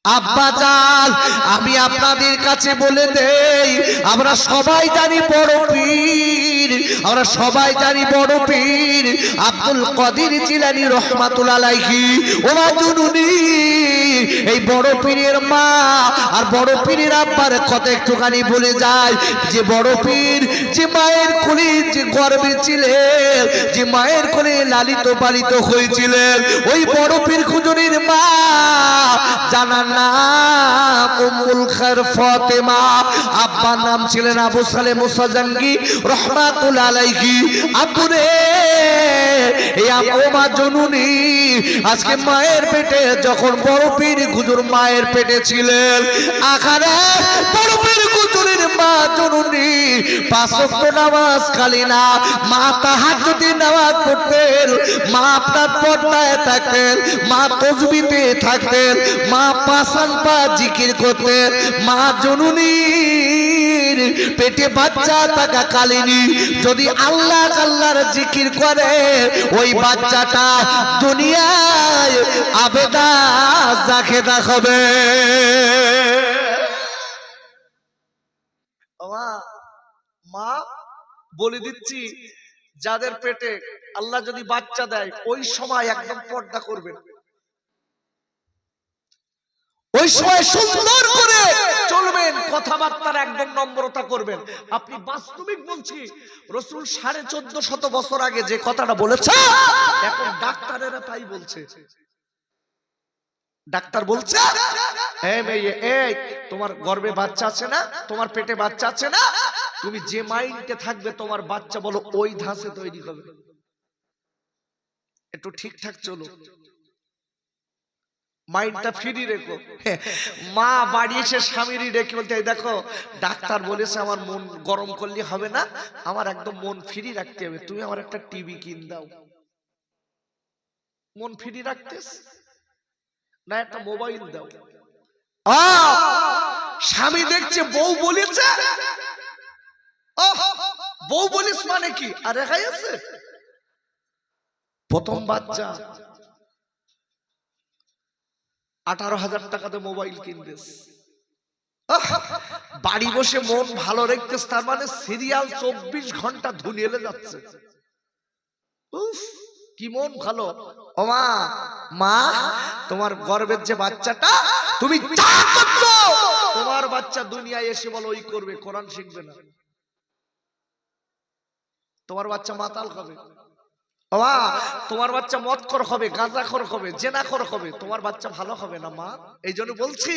আব্বাজান, আমি আপনাদের কাছে বলে দেই, আমরা সবাই জানি বড় পীর, আমরা সবাই জানি বড় পীর আব্দুল কাদের জিলানী রহমাতুল্লাহ আলাইহি। ও মা জননী, এই বড় পীরের মা আর বড় পীরের আব্বার কথা একটুখানি বলে যায়। যে বড় পীর যে মায়ের কোলে যে গর্ভে ছিলেন, যে মায়ের কোলে লালিত পালিত হয়েছিলেন, ওই বড় পীর হুজুরের মা জানার নাম উম্মুল খায়র ফাতেমা, আব্বার নাম ছিলেন আবু সালেহ মুসা জাঙ্গি রহমাতুল্লাহ আলাইহি। আব্বুরে, এই মা জননী, আজকে মায়ের পেটে যখন বড় পীর হুজুর মায়ের পেটে ছিলেন, আখারে বড় পীর হুজুরের মা জননী 5 ওয়াক্ত নামাজ খালি না, মা তাহাজ্জুদের নামাজ পড়তেন, মা আপনার পর্দায় থাকতেন, মা তাসবিহে থাকতেন, মা পাঁচান পা জিকির করতেন। মা জননীর পেটে বাচ্চা থাকা কালিনী যদি আল্লাহ আল্লাহর জিকির করে, ওই বাচ্চাটা দুনিয়ায় আবেদা জাখেদা হবে। মা বলে দিচ্ছি, যাদের পেটে আল্লাহ যদি বাচ্চা দেয়, ওই সময় একদম পর্দা করবেন, ওই সময় সুন্দর করে চলবেন, কথাবার্তার একদম নম্রতা করবেন। আপনি বাস্তবিক বলছি, রাসূল 1450 বছর আগে যে কথাটা বলেছে, এখন ডাক্তারেরা তাই বলছে। ডাক্তার বলছে, এই মেয়ে, এই তোমার গর্ভে বাচ্চা আছে না, তোমার পেটে বাচ্চা আছে না, তুমি যে মাইন্ডে থাকবে তোমার বাচ্চা বলো ওই ধাঁচে তৈরি হবে। একটু ঠিকঠাক চলো, মাইন্ডটা ফ্রি রেখো। মা বাড়ি এসে স্বামীরই ডেকে বলতে, দেখো ডাক্তার বলেছে আমার মন গরম করলে হবে না, আমার একদম মন ফ্রি রাখতে হবে, তুমি আমার একটা টিভি কিন দাও। মন ফ্রি রাখতেস না, একটা মোবাইল দাও। স্বামী দেখছে বউ বলেছে, বউ বলিস মানে কি, আর রেখাই আছে প্রথম বাচ্চা 18,000 টাকাতে মোবাইল কিনতেস, বাড়ি বসে মন ভালো রাখতেস, তার মানে সিরিয়াল 24 ঘন্টা ধুনিয়ে যাচ্ছে। উফ, কি মন ভালো। ও মা, মা তোমার গর্ভের যে বাচ্চাটা তুমি যা করছো, তোমার বাচ্চা দুনিয়ায় এসে বলো ওই করবে, কোরআন শিখবে না, তোমার বাচ্চা মাতাল হবে, বাবা তোমার বাচ্চা মদখোর হবে, গাঁজাখোর হবে, জেনাখোর হবে, তোমার বাচ্চা ভালো হবে না মা। এই জন্য বলছি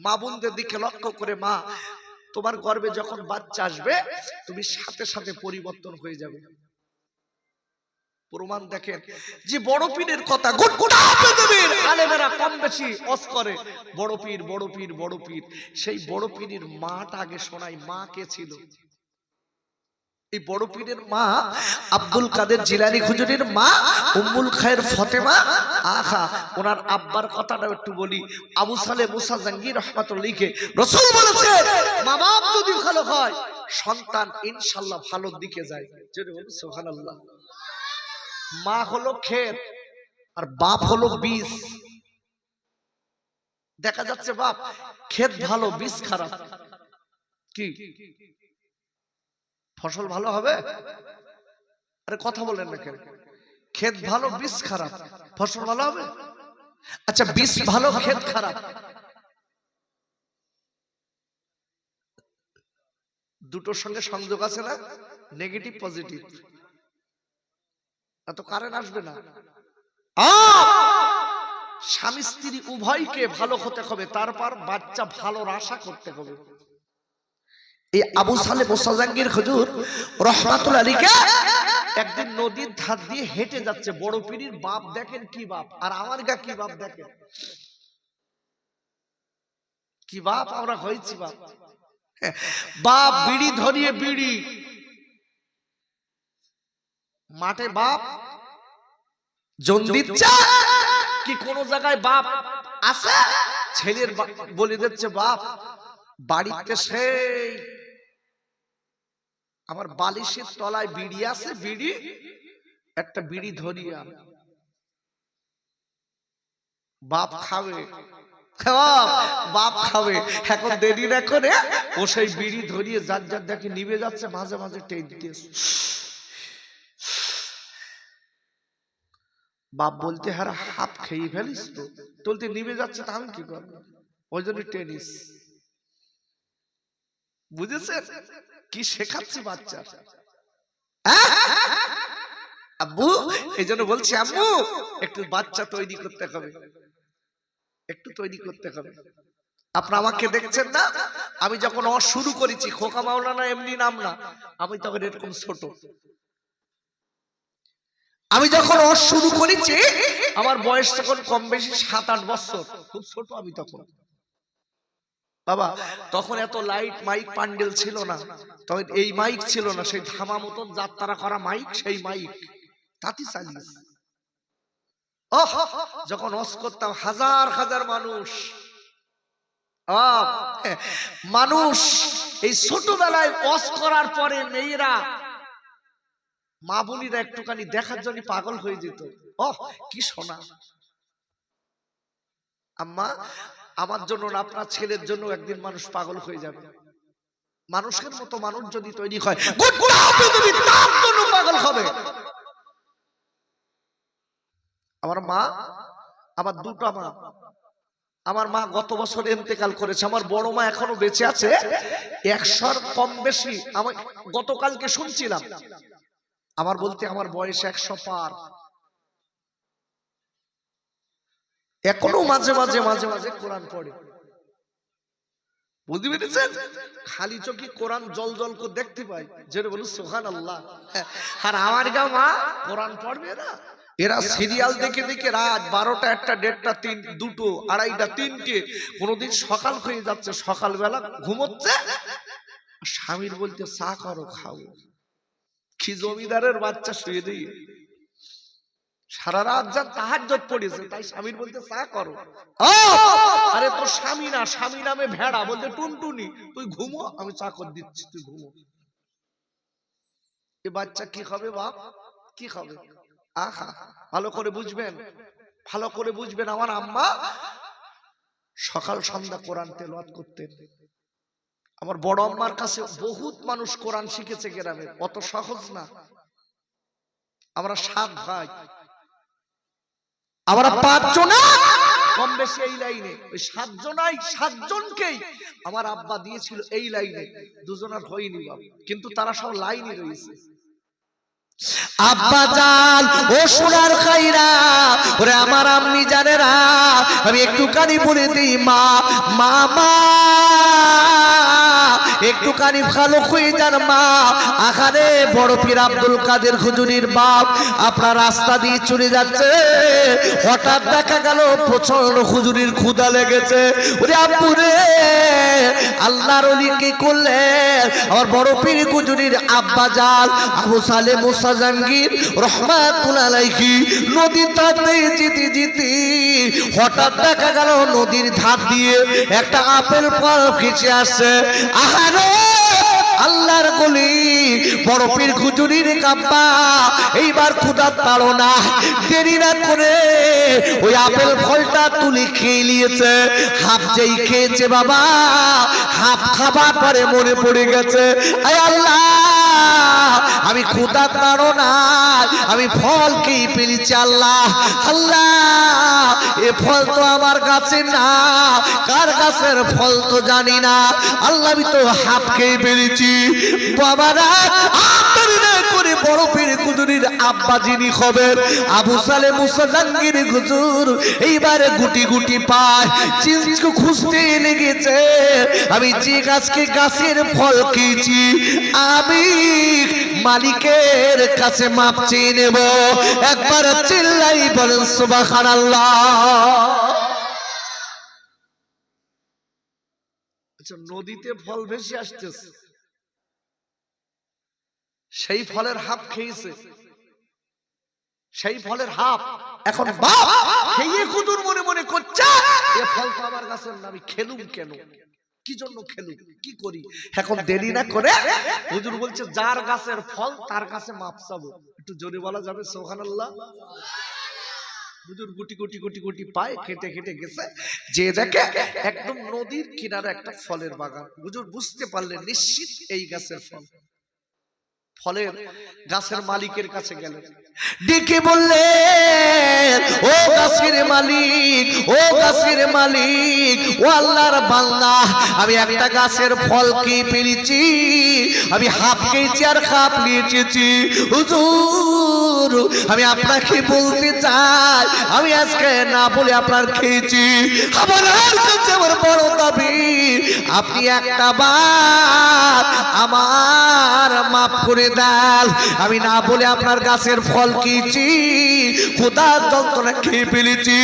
মা বোনদের দিকে লক্ষ্য করে, মা তোমার গর্ভে যখন বাচ্চা আসবে তুমি সাথে সাথে পরিবর্তন হয়ে যাবে। প্রমাণ দেখেন, যে বড় পীরের কথা গোটা পৃথিবীর আলেমেরা কম বেশি ওয়াজ করে, বড় পীর বড় পীর বড় পীর, সেই বড় পীরের মাটা আগে শোনাই, মা কে ছিল। এই বড় পীরের মা আব্দুল কাদের জিলানী হুজুরের মা উম্মুল খায়র ফাতেমা। আহা, ওনার আব্বার কথাটা একটু বলি। আবু সালেহ মুসা জাঙ্গি রহমাতুল্লাহিকে রাসূল বলেছে, মা বাপ যদি ভালো হয় সন্তান ইনশাআল্লাহ ভালোর দিকে যায়। জোরে বলুন সুবহানাল্লাহ। মা হলো ক্ষেত আর বাপ হলো বীজ। দেখা যাচ্ছে বাপ ক্ষেত ভালো বীজ খারাপ, কি ফসল ভালো হবে? আরে কথা বলেন না কেন? ক্ষেত ভালো বীজ খারাপ, ফসল ভালো হবে? আচ্ছা, বীজ ভালো ক্ষেত খারাপ, দুটোর সঙ্গে সংযোগ আছে না? নেগেটিভ পজিটিভ, এত কারেন্ট আসবে না। স্বামী স্ত্রী উভয়কে ভালো হতে হবে, তারপর বাচ্চা ভালোর আশা করতে হবে। এই আবু সালেহ মুসা জাঙ্গির হুজুর রহমাতুল্লাহ আলাইহি একদিন নদীর ধার দিয়ে হেঁটে যাচ্ছে, বড় পীরের বাপ দেখেন কি বাপ, আর আমার গা কি বাপ দেখেন, কি বাপ আমরা হয়েছি বাপ। বাপ বিড়ি ধরিয়ে বিড়ি, মাঠে বাপ জন দিচ্ছে কি, কোন জায়গায় বাপ আছে, ছেলের বলে দিচ্ছে বাপ বাড়িতে সেই আমার বালিশের তলায় বিড়ি আছে, বিড়ি একটা বিড়ি ধরিয়া বাপ খাবে, বাপ খাবে। এখন দেরি না করে ও সেই বিড়ি ধরিয়ে যার যার দেখে নিভে যাচ্ছে, মাঝে মাঝে টেন দিয়ে বাপ বলতে হ্যাঁ হাফ খেয়ে ফেলিস তো, চলতে নিভে যাচ্ছে, তা আমি কি করবো? ওই জন্য টেনিস। বুঝেছেন কি শেখাচ্ছি বাচ্চা? আব্বু এই জন্য বলছি আম্মু একটু বাচ্চা তৈরি করতে হবে, একটু তৈরি করতে হবে। আপনারা আমাকে দেখছেন না, আমি যখন শুরু করেছি, খোকা মাওলানা এমনি নাম না, আমি তখন এরকম ছোট। আমি যখন শুরু করেছি আমার বয়স তখন কম বেশি 7-8 বছর, খুব ছোট আমি তখন। বাবা তখন এত লাইট মাইক প্যান্ডেল ছিল না, তখন এই মাইক ছিল না, সেই ধামা মতন যাত্রা করা মাইক, সেই মাইক তাতে চালিয়েছে। যখন ওয়াজ করতাম হাজার হাজার মানুষ, মানুষ এই ছোটবেলায় ওয়াজ করার পরে মেয়েরা মা বোনিরা একটুখানি দেখার জন্য পাগল হয়ে যেত। কি শোনা আম্মা, আমার জন্য না আপনার ছেলের জন্য একদিন মানুষ পাগল হয়ে যাবে। মানুষের মতো মানুষ যদি তৈরি হয়, তার জন্য পাগল হবে। আমার মা, আমার দুটো মা, আমার মা গত বছর ইন্তেকাল করেছে, আমার বড় মা এখনো বেঁচে আছে 100 কম বেশি। আমি গতকালকে শুনছিলাম, আমার বলতে আমার বয়স 100 পার। এখনো মাঝে মাঝে মাঝে মাঝে কোরআন পড়ে। বুঝতে পেরেছেন? খালি চোখে কোরআন জল জল করে দেখতে পাই, যেটা বলুন সুবহানাল্লাহ। আর আমার গা মা কোরআন পড়বে না, এরা সিরিয়াল দেখে দেখে রাত 12টা 1টা 1:30 3 2টো 2:30 3টে, কোনদিন সকাল হয়ে যাচ্ছে, সকালবেলা ঘুমোচ্ছে, স্বামীর বলতে চা করো খাও। কি জমিদারের বাচ্চা শুয়ে দিয়ে সারা রাত যা তাহাজ্জুদ পড়েছে, তাই স্বামীর বলতে চা করো। আরে তোর স্বামী না, স্বামী নামে ভেড়া, বলতে টুনটুনি, তুই ঘুমো, আমি চা করে দিচ্ছি, তুই ঘুমো। এ বাচ্চা কি হবে বাপ, কি হবে? আহা, ভালো করে বুঝবেন, ভালো করে বুঝবেন। আমার আম্মা সকাল সন্ধ্যা কোরআন তেলাওয়াত করতেন। আমার বড় আম্মার কাছে বহুত মানুষ কোরআন শিখেছে গ্রামে, অত সহজ না। আমরা 7 ভাই, আমরা 5 জন কম বেশি এই লাইনে, ওই 7 জনাই 7 জনকেই আমার আব্বা দিয়েছিল এই লাইনে। 2 জনের হয়নি বাবা, কিন্তু তারা সব লাইনে রয়েছে। আব্বা জান ও সোনার খাইরা, ওরে আমার আম্মি জানেরা, আমি একটুখানি বলে দিই মা, মামা একটুখানি ভালো হয়ে যান মা। আখানে বড় পীর আব্দুল কাদের হুজুরির বাপ আপনার রাস্তা দিয়ে চলে যাচ্ছে, হঠাৎ দেখা গেল প্রচন্ড হুজুরির ক্ষুধা লেগেছে। ওরে আব্বু রে, আল্লাহর ওলি কি করলেন? আমার বড় পীর হুজুরির আব্বা জান আবু সালেহ মুসা জাহাঙ্গীর রহমাতুল্লাহ আলাইহি নদীর ধারে যেতে যেতে হঠাৎ দেখা গেল নদীর ধার দিয়ে একটা আপেল ফল ভেসে আসছে। আহারে আল্লাহর গলি বড় পীর হুজুরির কাব্বা এইবার ক্ষুধা তাড়ো না, দেরি না করে ওই আপেল ফলটা তুলে খেয়ে নিয়েছে। হাফ যেই খেয়েছে বাবা, হাফ খাবার পরে মনে পড়ে গেছে, আয় আল্লাহ আমি ক্ষুধা তাড়ো না, আমি ফল খেয়ে পেয়েছি। আল্লাহ আল্লাহ এ ফল তো আমার গাছে না, কার গাছের ফল তো জানি না, আল্লাহ আমি তো হাফ খেয়ে পেয়েছি। বাবারা করে বড় পীর হুজুরির আব্বা যিনি খবর আবু সালেহ মুসা জাহাঙ্গীর হুজুর এইবারে গুটি গুটি পায়, চিনকে খুঁজতে লেগেছে। আমি যে গাছকে গাছের ফল খেয়েছি, আমি মালিকের কাছে মাপ চেয়ে নেব। একবার চিল্লাই বলেন সুবহানাল্লাহ। আচ্ছা, নদীতে ফল ভেসে আসতেছে, সেই ফলের হাফ খেয়েছে, সেই ফলের হাফ এখন বাপ খেয়ে হুজুর মনে মনে করছে এ ফল তো আমার গাছের না, আমি খেলুম কেন, কি জন্য খেলুম, কি করি? এখন দেরি না করে হুজুর বলছে যার গাছের ফল তার কাছে মাপ চাবো। একটু জোরে বলা যাবে সুবহানাল্লাহ? হুজুর গুটি গুটি গুটি গুটি পায়ে খেটে খেটে গেছে, যে দেখে একদম নদীর কিনারে একটা ফলের বাগান। হুজুর বুঝতে পারলেন নিশ্চিত এই গাছের ফল। ফলের গাছের মালিকের কাছে গেলেন, ডেকে বললেন, ও গাছের মালিক, ও গাছের মালিক, ও আল্লাহর বান্দা, আমি একটা গাছের ফল খেয়ে পেরেছি, আমি হাফ খেয়েছি আর হাফ নিয়েছি। হুজুর আমি আপনাকে বলতে চাই, আমি আজকে না বলে আপনার খেয়েছি। আমার কাছে আমার বড় দাবি, আপনি একটা বার আমার মাফ করে দেন। আমি না বলে আপনার গাছের ফল খেয়েছি, খোদার যন্ত্রণা খেয়ে ফেলেছি,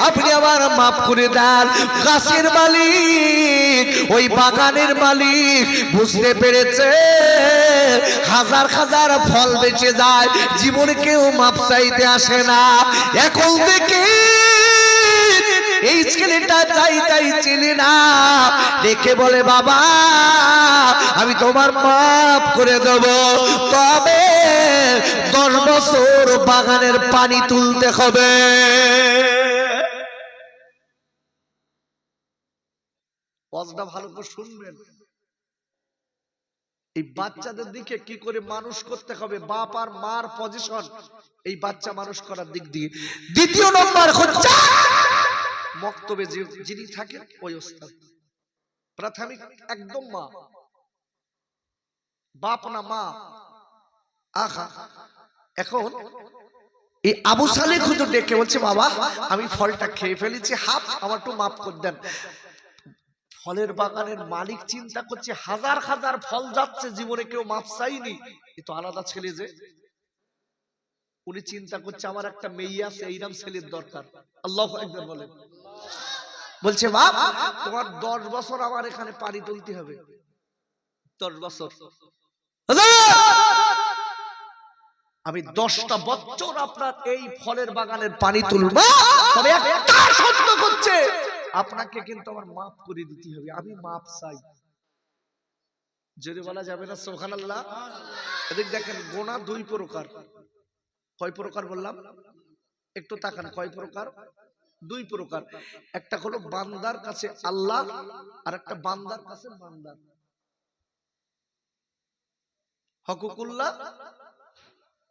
আপনি আবার মাফ করে দেন। গাছের মালিক, ওই বাগানের মালিক বুঝতে পেরেছে হাজার হাজার ফল বেঁচে যায়, জীবনে কেউ মাপ চাইতে আসে না। এখন থেকে এই ছেলেটা চাই ছেলে না, দেখে বলে বাবা আমি তোমার মাফ করে দেব, তবে 10 বছর বাগানের পানি তুলতে হবে। ওয়াজটা ভালো করে শুনবেন। এই বাচ্চাদের দিকে কি করে মানুষ করতে হবে, বাপ আর মার পজিশন এই বাচ্চা মানুষ করার দিক দিয়ে। দ্বিতীয় নম্বর হচ্ছে মক্তবে যিনি থাকেন ওই ওস্তাদ, প্রাথমিক একদম মা, বাপ না মা। আহা, এখন এই আবু সালেহ হুজুর ডেকে বলছে বাবা আমি ফলটা খেয়ে ফেলেছি, হাফ আমার একটু মাফ করে দেন। ফলের বাগানের মালিক চিন্তা করছে হাজার হাজার ফল যাচ্ছে, জীবনে কেউ মাপ চাইনি, এ তো আলাদা ছেলে যে। উনি চিন্তা করছে আমার একটা মেয়ে আছে, এইরকম ছেলের দরকার। আল্লাহু আকবার বলেন। বলছে বাপ তোমার 10 বছর আমার এখানে পানি তুলতে হবে। 10 বছর আমি 10টা বছর আপনার এই ফলের বাগানের পানি তুলবো, তবে একটা শর্ত করছে আপনাকে কিন্তু আমার মাফ করে দিতে হবে, আমি মাফ চাই। যদি বলা যাবে না সুবহানাল্লাহ। এদিক দেখেন গোনা 2 প্রকার। কয় প্রকার বললাম একটু তাকান, কয় প্রকার? 2 প্রকার। একটা হলো বান্দার কাছে আল্লাহ, আর একটা বান্দার কাছে বান্দার। হকুকুল্লাহ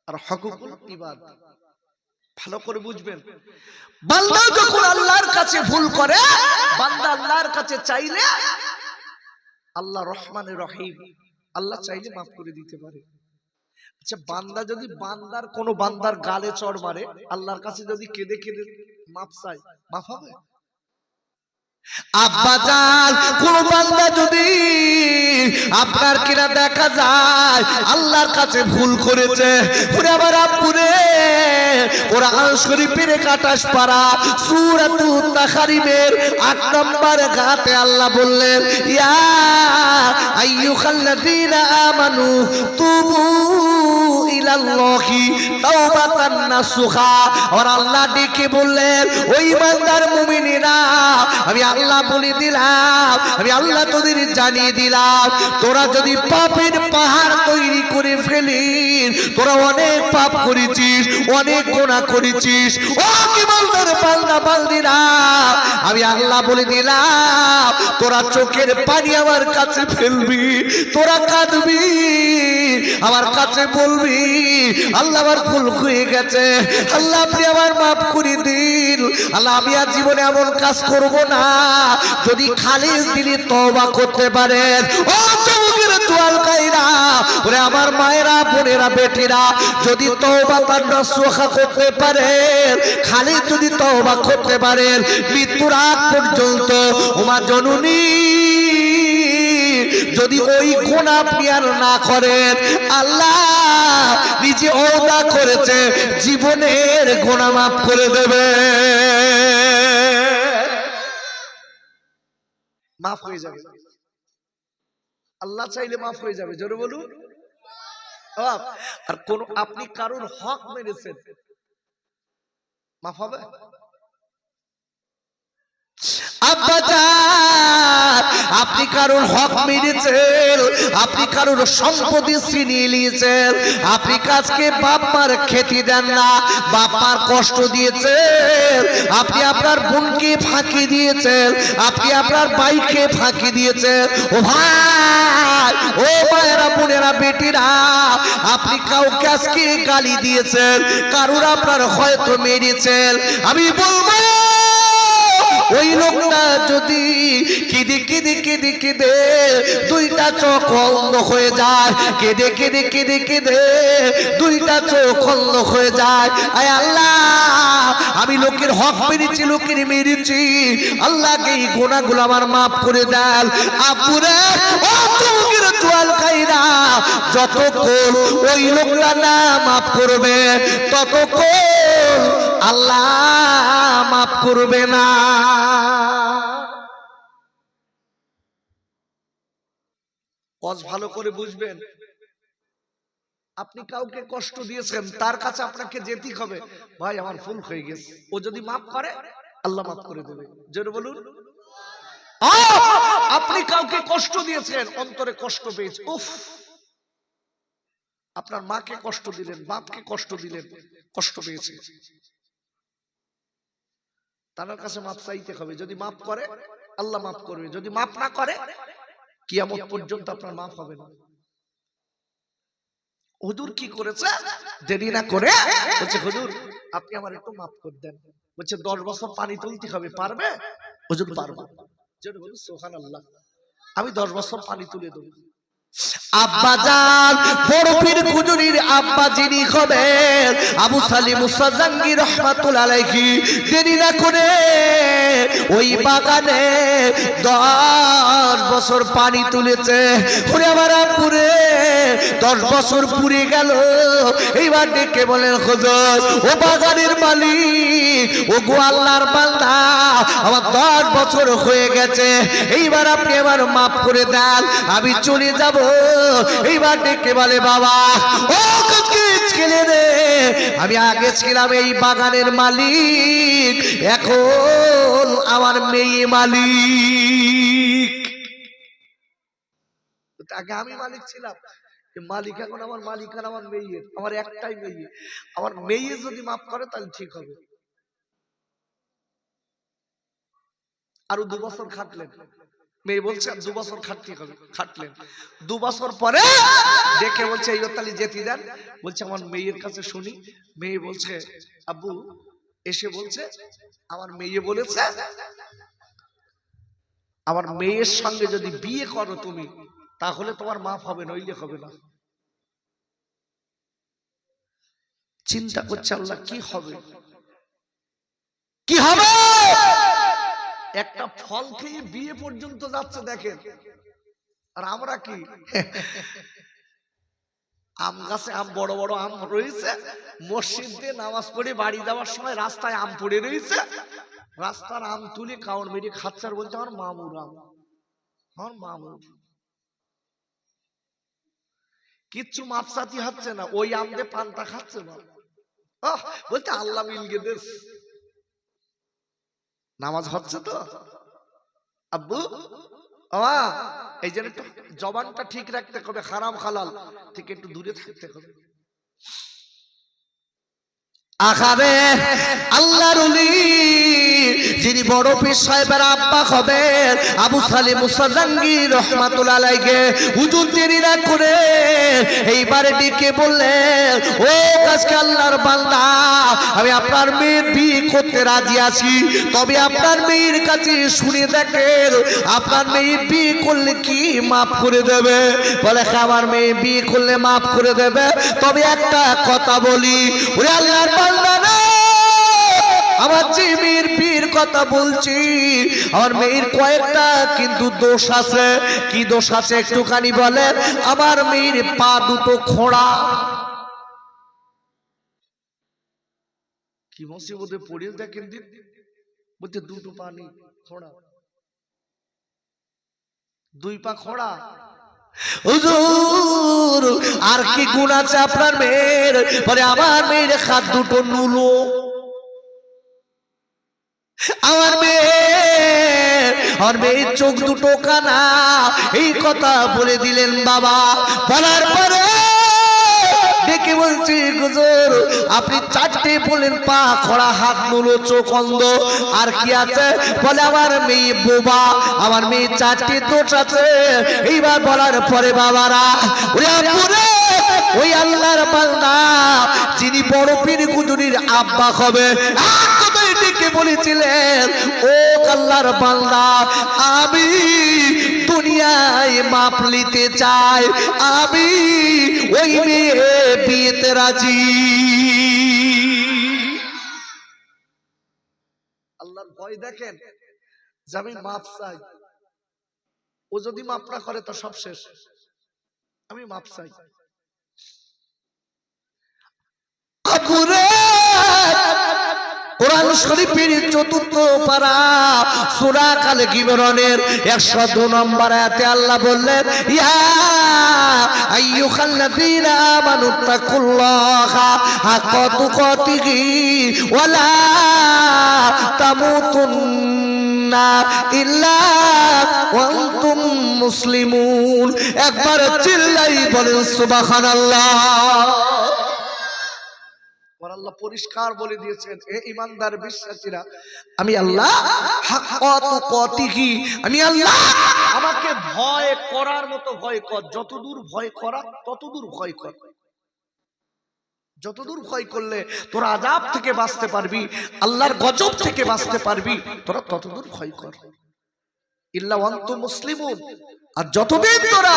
আর হকুকুল ইবাদ। ভালো করে বুঝবেন, বান্দা যখন আল্লাহর কাছে ভুল করে, বান্দা আল্লাহর কাছে চাইলে আল্লাহ রহমানে রহিম, আল্লাহ চাইলে মাফ করে দিতে পারে। আচ্ছা বান্দা যদি বান্দার কোন বান্দার গালে চড় মারে, আল্লাহর কাছে যদি কেঁদে কেঁদে মাফ চায়, মাফ হবে? আব্বাজান কোন বান্দা যদি আপনার কিনা দেখা যায় আল্লাহর কাছে ভুল করেছে, ওরে আমার আব্বুরে, কোরআন শরীফের 28 পারা সূরাতুত তাহরিমের 8 নম্বর আয়াতে আল্লাহ বললেন ইয়া আইয়ুহাল্লাযীনা আমানু তুবু ইলাল্লাহি তাওবাতান নাসুহা। আর আল্লাহ ডেকে বললেন ওই বান্দার মুমিনেরা, আমি আল্লাহ বলে দিলাম, আমি আল্লাহ তোদের জানিয়ে দিলাম, তোরা যদি পাপের পাহাড় তৈরি করে ফেলিস, তোরা অনেক পাপ করেছিস, অনেক গুনাহ করেছিস, ও কি বলদের বান্দা বান্দিরা, আমি আল্লাহ বলে দিলাম তোরা চোখের পানি আমার কাছে ফেলবি, তোরা কাঁদবি, আমার কাছে বলবি আল্লাহ আমার ভুল হয়ে গেছে, আল্লাহ আপনি আমার মাফ করে দিন, আল্লাহ আমি আর জীবনে এমন কাজ করব না। যদি খালিস দিলি তওবা করতে পারেন, ও যুবকের জোয়াল কাইরা, ওরে আমার মায়েরা বোনেরা বেটিরা, যদি তওবা তার নসুহা করতে পারেন, খালিস যদি তওবা করতে পারেন, মৃত্যুর আগ পর্যন্ত ওমা জননী যদি ওই গুনাহ আপনি আর না করেন, আল্লাহ নিজে ওয়াদা করেছে জীবনের গুনাহ মাফ করে দেবে, মাফ হয়ে যাবে। আল্লাহ চাইলে মাফ হয়ে যাবে, জোরে বলুন। আর কোন আপনি কারোর হক মেরেছেন, মাফ হবে? আব্বাজান আপনি কারোর হক মেরেছেন, আপনি কারোর সম্পত্তি ছিনিয়ে নিয়েছেন, আপনি কাজকে বাপ মার খেতে দেন না, বাপ মার কষ্ট দিয়েছেন, আপনি আপনার বোনকে ফাঁকি দিয়েছেন, আপনি আপনার ভাইকে ফাঁকি দিয়েছেন। ও ভাই, ও মায়েরা, বোনেরা, বেটিরা, আপনি কাউকে আজকে গালি দিয়েছেন, কারোর আপনার হয়তো মেরেছেন। আমি বলবো ওই লোকটা যদি কেঁদে কেঁদে কেঁদে কেঁদে দুইটা চোখ অন্ধ হয়ে যায়, কেঁদে কেঁদে কেঁদে কেঁদে দুইটা চোখ অন্ধ হয়ে যায়, আয় আল্লাহ আমি লোকের হক মেরেছি, লোকের মেরেছি, আল্লাহকে এই গুনাহগুলো আমার মাফ করে দেন। আপুরে ও চোখের জোয়াল খাইরা যতক্ষণ ওই লোকটা না মাফ করবে ততক্ষণ আল্লাহ মাফ করবে না। ওয়াজ ভালো করে বুঝবেন। আপনি কাউকে কষ্ট দিয়েছেন, তার কাছে আপনাকে যেতে হবে, ভাই আমার ভুল হয়ে গেছে, ও যদি মাফ করে আল্লাহ মাফ করে দেবে। জোরে বলুন। আপনি কাউকে কষ্ট দিয়েছেন, অন্তরে কষ্ট পেয়েছে, উফ, আপনার মাকে কষ্ট দিলেন, বাপকে কষ্ট দিলেন, কষ্ট পেয়েছে, তার কাছে মাফ চাইতে হবে। যদি মাফ করে আল্লাহ মাফ করবে, যদি মাফ না করে কিয়ামত পর্যন্ত আপনার মাফ হবে না। হুজুর কি করেছে, দেরি না করে বলছে হুজুর আপনি আমার একটু মাফ করে দেন। বলছে 10 বছর পানি তুলতে হবে, পারবে? হুজুর পারবো। যদি বলুন সুবহানাল্লাহ, আমি 10 বছর পানি তুলে দেবো। আব্বাজান বড় পীর কুজুরির আব্বা যিনি হবেন আবু সালিম মুসা জাহাঙ্গীর রহমাতুল্লাহ আলাইহি, দেরি না করে ওই বাগানে 10 বছর পানি তুলেছে। ওরে আমার আব্বুরে 10 বছর পুড়ে গেল, এইবার ডেকে বলেন হুজুর ও বাগানের মালিক, ও গো আল্লাহর বান্দা, আমার 10 বছর হয়ে গেছে, এইবার আপনি আমার মাফ করে দেন, আমি চলে যাব। এইবার ডেকে বলে বাবা ও ছেলে রে, আমি আগে ছিলাম এই বাগানের মালিক, এখন আমার মেয়ে মালিক। আগে আমি মালিক ছিলাম, মালিক এখন আমার মালিক, আর আমার মেয়ে, আমার একটাই মেয়ে, আমার মেয়ে যদি মাফ করে তাহলে ঠিক হবে। আরো 2 বছর খাটলেন, মেয়ে বলছে 2 বছর খাটতে হবে, খাটলেন। 2 বছর পরে দেখে বলছে এই তালি যেতে দেন। বলছে আমার মেয়ের কাছে শুনি। মেয়ে বলছে আব্বু এসে বলছে আমার মেয়ে বলেছে আমার মেয়ের সঙ্গে যদি বিয়ে করো তুমি তাহলে তোমার মাফ হবে, নইলে হবে না। চিন্তা করছে আল্লাহ কি হবে, কি হবে? একটা ফল খেয়ে বিয়ে পর্যন্ত যাচ্ছে দেখেন, আর আমরা কি আম গাছে আম, বড় বড় আম রয়েছে, মসজিদে নামাজ পড়ে বাড়ি যাওয়ার সময় রাস্তায় আম পড়ে রয়েছে, রাস্তার আম তুলে কাউর মেরে খাচ্ছে আর বলছে আমার মামুর আম, আমার মামুর। কিচ্ছু মাপসাতি হচ্ছে না, ওই আম দিয়ে পান্তা খাচ্ছে না, বলছে আল্লাহ মিলগে দেশ। নামাজ হচ্ছে তো আব্বু, এই জন্য একটু জবানটা ঠিক রাখতে হবে, হারাম হালাল থেকে একটু দূরে থাকতে হবে। আখারে আল্লাহর ওলি যিনি বড় পীর সাহেবের আব্বা হবেন আবু সালিম মুসা জাহাঙ্গীর রহমাতুল্লাহ আলাইহি, হুজুর দেরি না করে এইবারে ডেকে বললেন ও আজকে আল্লাহর বান্দা, আমি আপনার মেয়ের বিয়ে করতে রাজি আছি, তবে আপনার মেয়ের কাছে শুনে দেখেন আপনার মেয়ে বিয়ে করলে কি মাফ করে দেবে? বলে আমার মেয়ে বিয়ে করলে মাফ করে দেবে, তবে একটা কথা বলি, ওরে আল্লাহর বান্দা রে, আমার যে মেয়ের বিয়ের কথা বলছি আমার মেয়ের কয়েকটা কিন্তু দোষ আছে। কি দোষ আছে একটুখানি বলেন? আমার মেয়ের পা দুটো খোঁড়া। কি মুসিবতে পড়ে দেখেন দিন, বলছে দুটো পা নেই, খোঁড়া, 2 পা খোঁড়া। হুজুর আর কি গুণ আছে আপনার মেয়ের? বলে আমার মেয়ের হাত দুটো নুলো, আমার মেয়ে আর মেয়ের চোখ দুটো কানা, এই কথা বলে দিলেন বাবা। বলার পরে ডেকে বলছি হুজুর আপনি চারটে বলেন পা খোড়া, হাত মুলো, চোখ অন্ধ, আর কি আছে? বলে আমার মেয়ে বোবা, আমার মেয়ে চারটে দোষ আছে। এইবার বলার পরে বাবারা ওই আল্লাহর বান্দা যিনি বড় পীর হুজুরের আব্বা হবে ডেকে বলেছিলেন, ও আল্লাহর বান্দা আমি দুনিয়ায় মাপ নিতে চাই, আমি ওই মেয়ে বিয়েতে রাজি। আল্লাহর ভয় দেখেন যে আমি মাপ চাই, ও যদি মাপ না করে তো সব শেষ, আমি মাপ চাই। কোরআন শরীফের ৪র্থ পারা সূরা আল ইমরানের ১০২ নম্বর আয়াতে আল্লাহ বললেন, ইয়া আইয়ুহাল্লাযীনা আমানুত্তাকুল্লাহা হাক্কা তুকাতিহি ওয়া লা তামুতুন্না ইল্লা ওয়া আনতুম মুসলিমুন। একবার চিল্লাই বলেন সুবহানাল্লাহ। আল্লাহ পরিষ্কার বলে দিয়েছেন, হে ঈমানদার বিশ্বাসীরা, আমি আল্লাহ হাক্কা তুকাতিহি, আমি আল্লাহ আমাকে ভয় করার মতো ভয় কর। যতদূর ভয় করা ততদূর ভয় কর। যতদূর ভয় করলে তোরা আযাব থেকে বাঁচতে পারবি, আল্লাহর গজব থেকে বাঁচতে পারবি, তোরা ততদূর ভয় কর। ইল্লা ওয়া আনতুম মুসলিমুন, আর যতদিন তোরা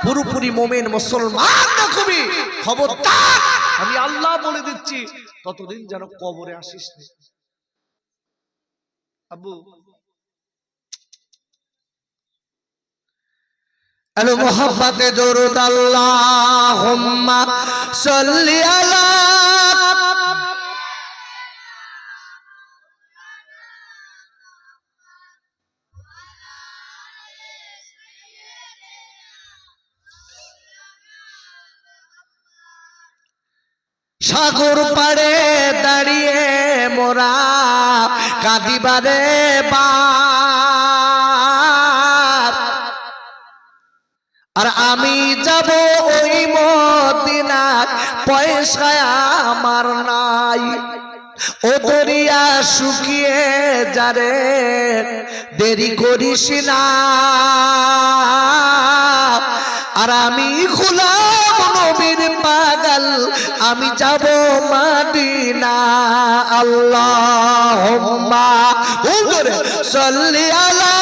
পুরোপুরি মুমিন মুসলমান না হবি, খবরদার আমি আল্লাহ বলে দিচ্ছি ততদিন যেন কবরে আসিস না। আব্বু আলো মোহাব্বতে দরুদ আল্লাহুম্মা সাল্লি আলা সাগর পাড়ে দাঁড়িয়ে মোরা কাঁদিবারে বার, আর আমি যাব ওই মদিনা, পয়সা আমার নাই। ও দরিয়া শুকিয়ে যারে দেরি করিস না, আর আমি গোলাম নবীর পাগল, আমি যাব মদিনা। আল্লাহুম্মা সাল্লি আলা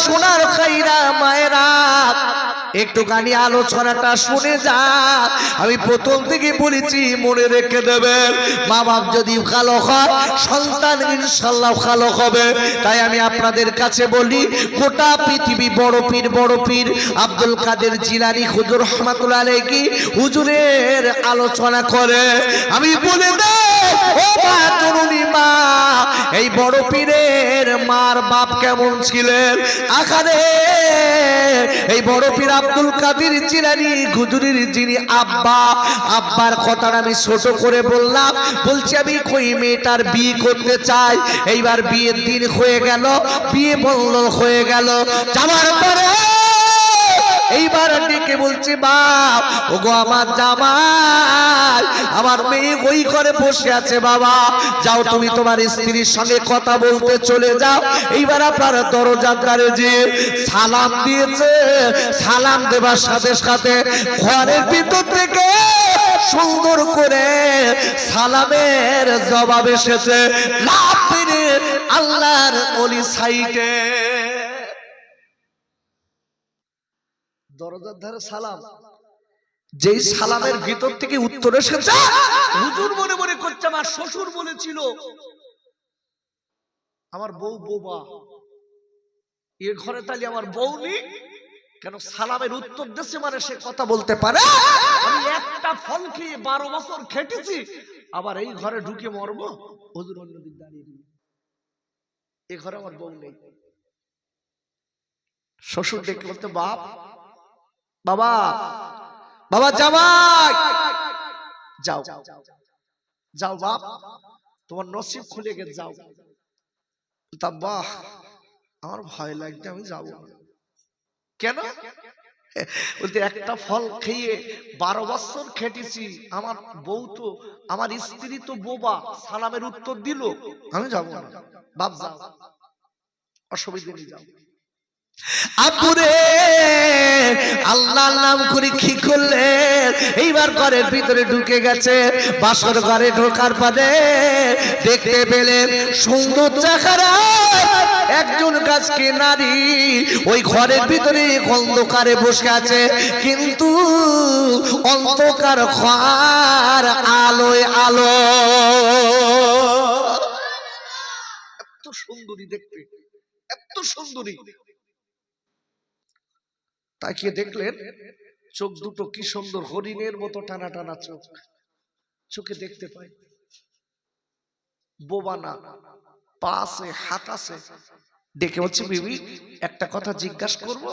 সোনার খাইরা মায়েরা, একটুখানি আলোচনাটা শুনে যা। আমি প্রথম থেকে বলেছি, মনে রেখে দেবেন, মা বাপ যদি ভালো হয় সন্তান ইনশাআল্লাহ ভালো হবে। তাই আমি আপনাদের কাছে বলি, গোটা পৃথিবী বড় পীর আব্দুল কাদের জিলানী হুজুর রহমাতুল্লাহ আলাইহি হুজুরের আলোচনা করে। আমি বলে দেই, ও মা জননী মা, এই বড় পীরের মার বাপ কেমন ছিলেন? আখানে এই বড় পীর আব্দুল কাদের জিলানী হুজুরের যিনি আব্বা, আব্বার কথাটা আমি ছোট করে বললাম। বলছি আমি কই মেয়েটার বিয়ে করতে চাই। এইবার বিয়ের দিন হয়ে গেল, বিয়ে বন্ধন হয়ে গেল। যাওয়ার পরে এইবার ডেকে বলছি, বাপ ওগো আমার জামাই, আমার মেয়ে ওই ঘরে বসে আছে, বাবা যাও তুমি তোমার স্ত্রীর সঙ্গে কথা বলতে চলে যাও। এইবার আপনার দরজার দ্বারে যে সালাম দিয়েছে, সালাম দেবার সাথে সাথে ঘরের ভিতর থেকে সুন্দর করে সালামের জবাব এসেছে, লাভ মেরে আল্লাহর ওলি সাইটে। দরজার ধারে সালাম, যেই সালামের ভিতর থেকে উত্তর এসেছে, হুজুর মনে মনে করছে আমার শ্বশুর বলেছিল আমার বউ বোবা, এ ঘরে তাহলে আমার বউ নেই কেন? সালামের উত্তর দিচ্ছে মানে সে কথা বলতে পারে। আমি একটা ফল খেয়ে 12 বছর খেটেছি, আবার এই ঘরে ঢুকে মরবো? হুজুর অন্যদিন দাঁড়িয়ে এ ঘরে আমার বউ নেই। শ্বশুর ডেকে বলতে, বাপ, বাবা, বাবা, জামাই, যাও যাও বাপ, তোমার নসিব খুলে গেছে, যাও। তা বাহ, আমার ভয় লাগছে, আমি যাবো। কেন? বলতে একটা ফল খেয়ে 12 বছর খেটেছি, আমার বউ তো, আমার স্ত্রী তো বোবা, সালামের উত্তর দিল, আমি যাবো না। বাপ যাও, অসুবিধা নেই, যাও। আব্বুরে, আল্লাহর নাম করে কি করলেন? এইবার ঘরের ভিতরে ঢুকে গেছে। বাসর ঘরে ঢোকার পরে দেখতে পেলেন সুন্দর চেহারা একজন গাছকে নারী ওই ঘরের ভিতরে অন্ধকারে বসে আছে, কিন্তু অন্ধকার ঘর আলোয় আলো। এত সুন্দরী দেখতে, এত সুন্দরী। তাকিয়ে দেখলেন চোখ দুটো কি সুন্দর, হরিণের মতো টানা টানা চোখ, চোখে দেখতে পাই। বোবা না, পা আছে, হাত আছে। ডেকে বলছে, বিবি একটা কথা জিজ্ঞাসা করব?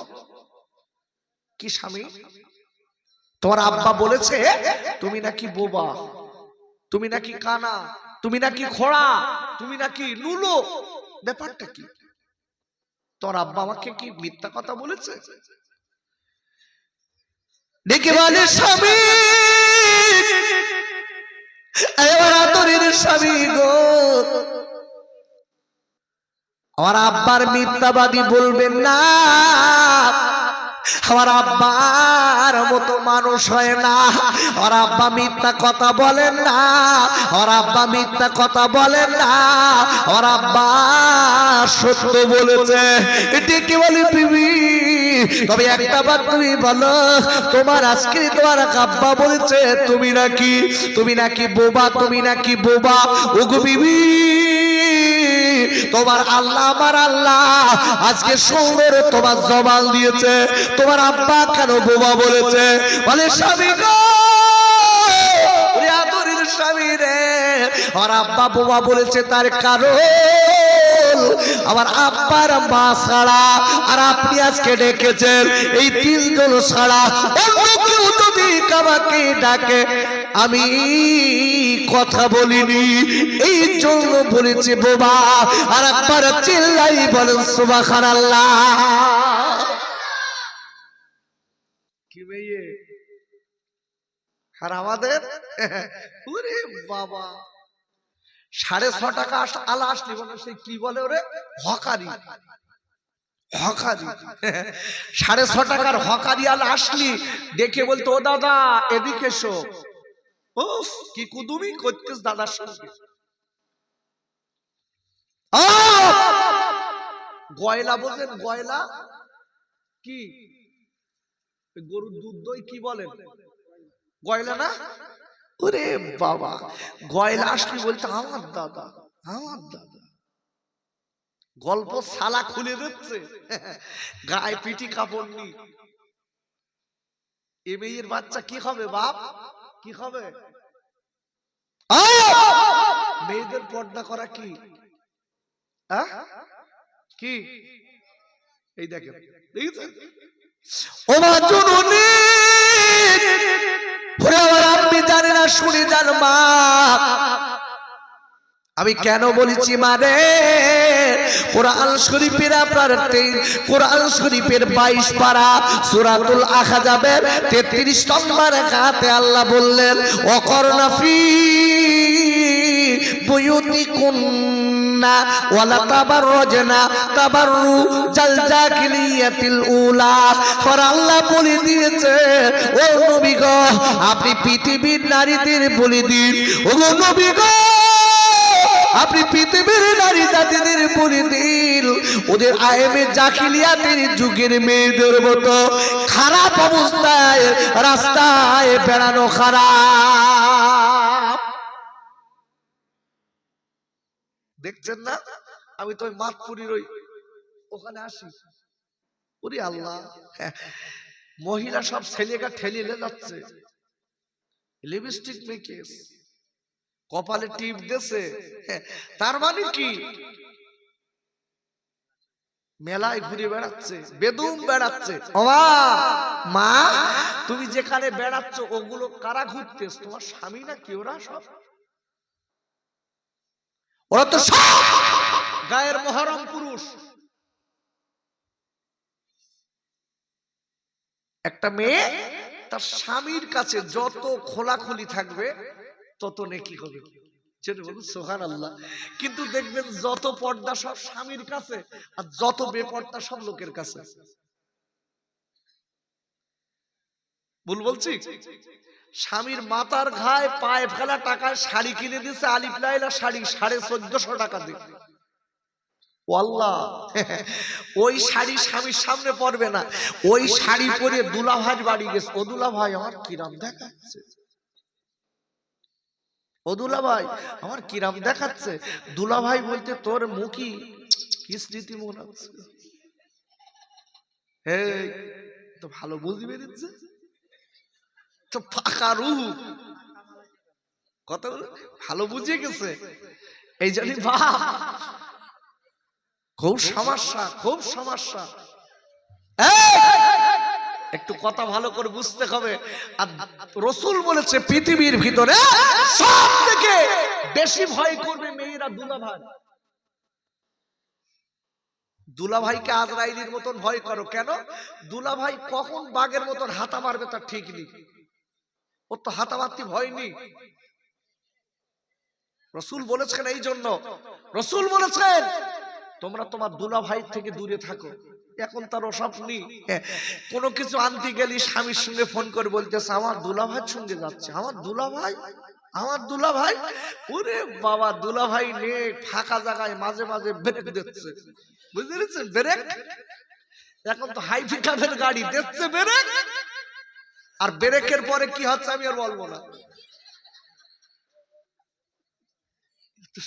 কি স্বামী? তোমার আব্বা বলেছে তুমি নাকি বোবা, তুমি নাকি কানা, তুমি নাকি খোড়া, তুমি নাকি লুলো, ব্যাপারটা কি? তোর আব্বা আমাকে কি মিথ্যা কথা বলেছে? ডেকে বলে, স্বামী, এবার আদরের স্বামী গো, আমার আব্বার মিথ্যাবাদী বলবেন না। আমার আব্বার মতো মানুষ হয় না, আমার আব্বা মিথ্যা কথা বলেন না, আমার আব্বা মিথ্যা কথা বলেন না, আমার আব্বা সত্য বলেছে। ডেকে বলে, বিবি তবে একটা বার তুমি বলো, তোমার আজকে তোমার আব্বা বলেছে তুমি নাকি বোবা, তুমি নাকি বোবা। ওগো বিবি, তোমার আল্লাহ, আমার আল্লাহ আজকে সুন্দর তোমার জবান দিয়েছে, তোমার আব্বা কেন বোবা বলেছে? বলে, স্বামী গো, ওরে আদরের স্বামী রে, আমার আব্বা বোবা বলেছে তার কারণ আমার আব্বার মা ছাড়া আর আপনি আজকে ডেকেছেন এই 3 জন ছাড়া অন্য কেউ যদি আমাকে ডাকে আমি কথা বলিনি, এই জন্য বলেছে বোবা। আর একবার চিল্লাই বলেন সুবহানাল্লাহ। কি মেয়ে আর আমাদের, ওরে বাবা, 6.5 টাকা আলা আসলি বলে, সেই কি বলে ওরে, হকারি, হকারি। 6.5 টাকার হকারি আলা আসলি, দেখে বলতো, ও দাদা এদিকে এসো। উফ, কি কুদুমি করতেছ দাদার সঙ্গে। গয়লা বলেন, গয়লা কি? গরুর দুধ দই কি বলেন, গয়লা না? ওরে বাবা, গয়লা আসলি বলতে আমার দাদা, আমার দাদা। গল্প সালা খুলে দিচ্ছে, গায়ে পিটি কাপড় নি। এ মেয়ের বাচ্চা কি হবে বাপ, কি হবে? মেয়েদের পর্দা করা কি কি? এই দেখেন, দেখেছেন? ও মা জননী, আপনি জানেন না, শুনে যান মা, আমি কেন বলেছি মানে, কোরআন শরীফের আপনার কোরআন শরীফের 22 পারা সূরাতুল আহজাবের 33 নম্বর আয়াতে আল্লাহ বললেন, ওয়াকরনা ফি বুয়ুতিকুন্না ওয়ালা তাবাররাজনা তাবাররুজাল জাহিলিয়াতিল উলা। আর আল্লাহ বলে দিয়েছে, ও নবী গো, আপনি পৃথিবীর নারীদের বলে দিন, ও নবী গো, আপনি পৃথিবীর নারী জাতিদের বলে দিন, ওদের আয়েমে জাহিলিয়াতের যুগের মেয়েদের মতো খারাপ অবস্থায় রাস্তায় বেড়ানো খারাপ। দেখছেন না, আমি তো মাতপুরীর ওখানে আসি, ওরে আল্লাহ, মহিলা সব ছেলেকে ঠেলিয়ে যাচ্ছে, লিপস্টিক মেখে কপালে টিপ দেছে, তার মানে কি মেলায় ঘুরে বেড়াচ্ছে, বেদুম বেড়াচ্ছে। ও মা, তুমি যেখানে বেড়াচ্ছ ওগুলো কারা ঘুরতে? তোমার স্বামী না কি? ওরা সব, ওরা তো সব গায়ের মহরম পুরুষ। একটা মেয়ে তার স্বামীর কাছে যত খোলাখুলি থাকবে তত নেকি হবে। সুবহানাল্লাহ। কিন্তু দেখবেন যত পর্দা সব স্বামীর কাছে, আর যত বেপর্দা সব লোকের কাছে। ভুল বলছি? স্বামীর মাথার ঘায়ে পায়ে ফেলা টাকায় শাড়ি কিনে দিছে, আলিফ লাইলা শাড়ি 1450 টাকা দিয়ে। আল্লাহ, ওই শাড়ি স্বামীর সামনে পরবে না, ওই শাড়ি পরে দুলাভাই বাড়ি গেছে। ও দুলাভাই আমার কিরাম দেখাচ্ছে, ও দুলাভাই আমার কিরাম দেখাচ্ছে। দুলাভাই বলতে তোর মুখী কি স্মৃতি মনে আছে? হে তো ভালো বুঝি বেরিয়েছে তো, ফাঁকা রুহ কথা ভালো বুঝিয়ে গেছে। এই জানি বাপ খুব সমস্যা, খুব সমস্যা। একটু কথা ভালো করে বুঝতে হবে। আর রাসূল বলেছে পৃথিবীর ভিতরে সব থেকে বেশি ভয় করবে মেয়েরা দুলাভাই। দুলাভাইকে আজরাইলের মতন ভয় করো। কেন? দুলাভাই কখন বাঘের মতন হাতা মারবে তার ঠিক নেই, ওর তো হাতা মারতে ভয় নেই। রাসূল বলেছেন, এই জন্য রাসূল বলেছেন তোমরা তোমার দুলাভাই থেকে দূরে থাকো। এখন তার ওসব নেই। কোনো কিছু আনতে গেলে স্বামীর সঙ্গে ফোন করে বলতেছে আমার দুলাভাইয়ের সঙ্গে যাচ্ছে, আমার দুলাভাই, আমার দুলাভাই। ওরে বাবা, দুলাভাই নে ফাঁকা জায়গায় মাঝে মাঝে ব্রেক দিচ্ছে, বুঝতে পেরেছেন? ব্রেক এখন তো হাই পিকআপের গাড়ি দিচ্ছে ব্রেক, আর ব্রেকের পরে কি হচ্ছে আমি আর বলবো না,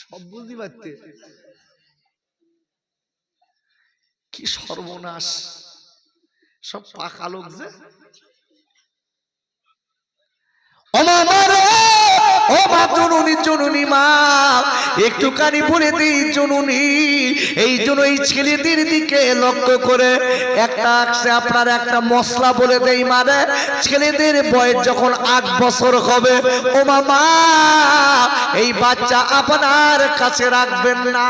সব বুঝতে পারতে। কি সর্বনাশ, সব পাকা লোক যে। একটুখানি বলে দিই জননী, এই জন্য এই ছেলেদের দিকে লক্ষ্য করে একটা আপনার একটা মশলা বলে দেই। মানে ছেলেদের বয়স যখন 8 বছর হবে, ও মামা এই বাচ্চা আপনার কাছে রাখবেন না।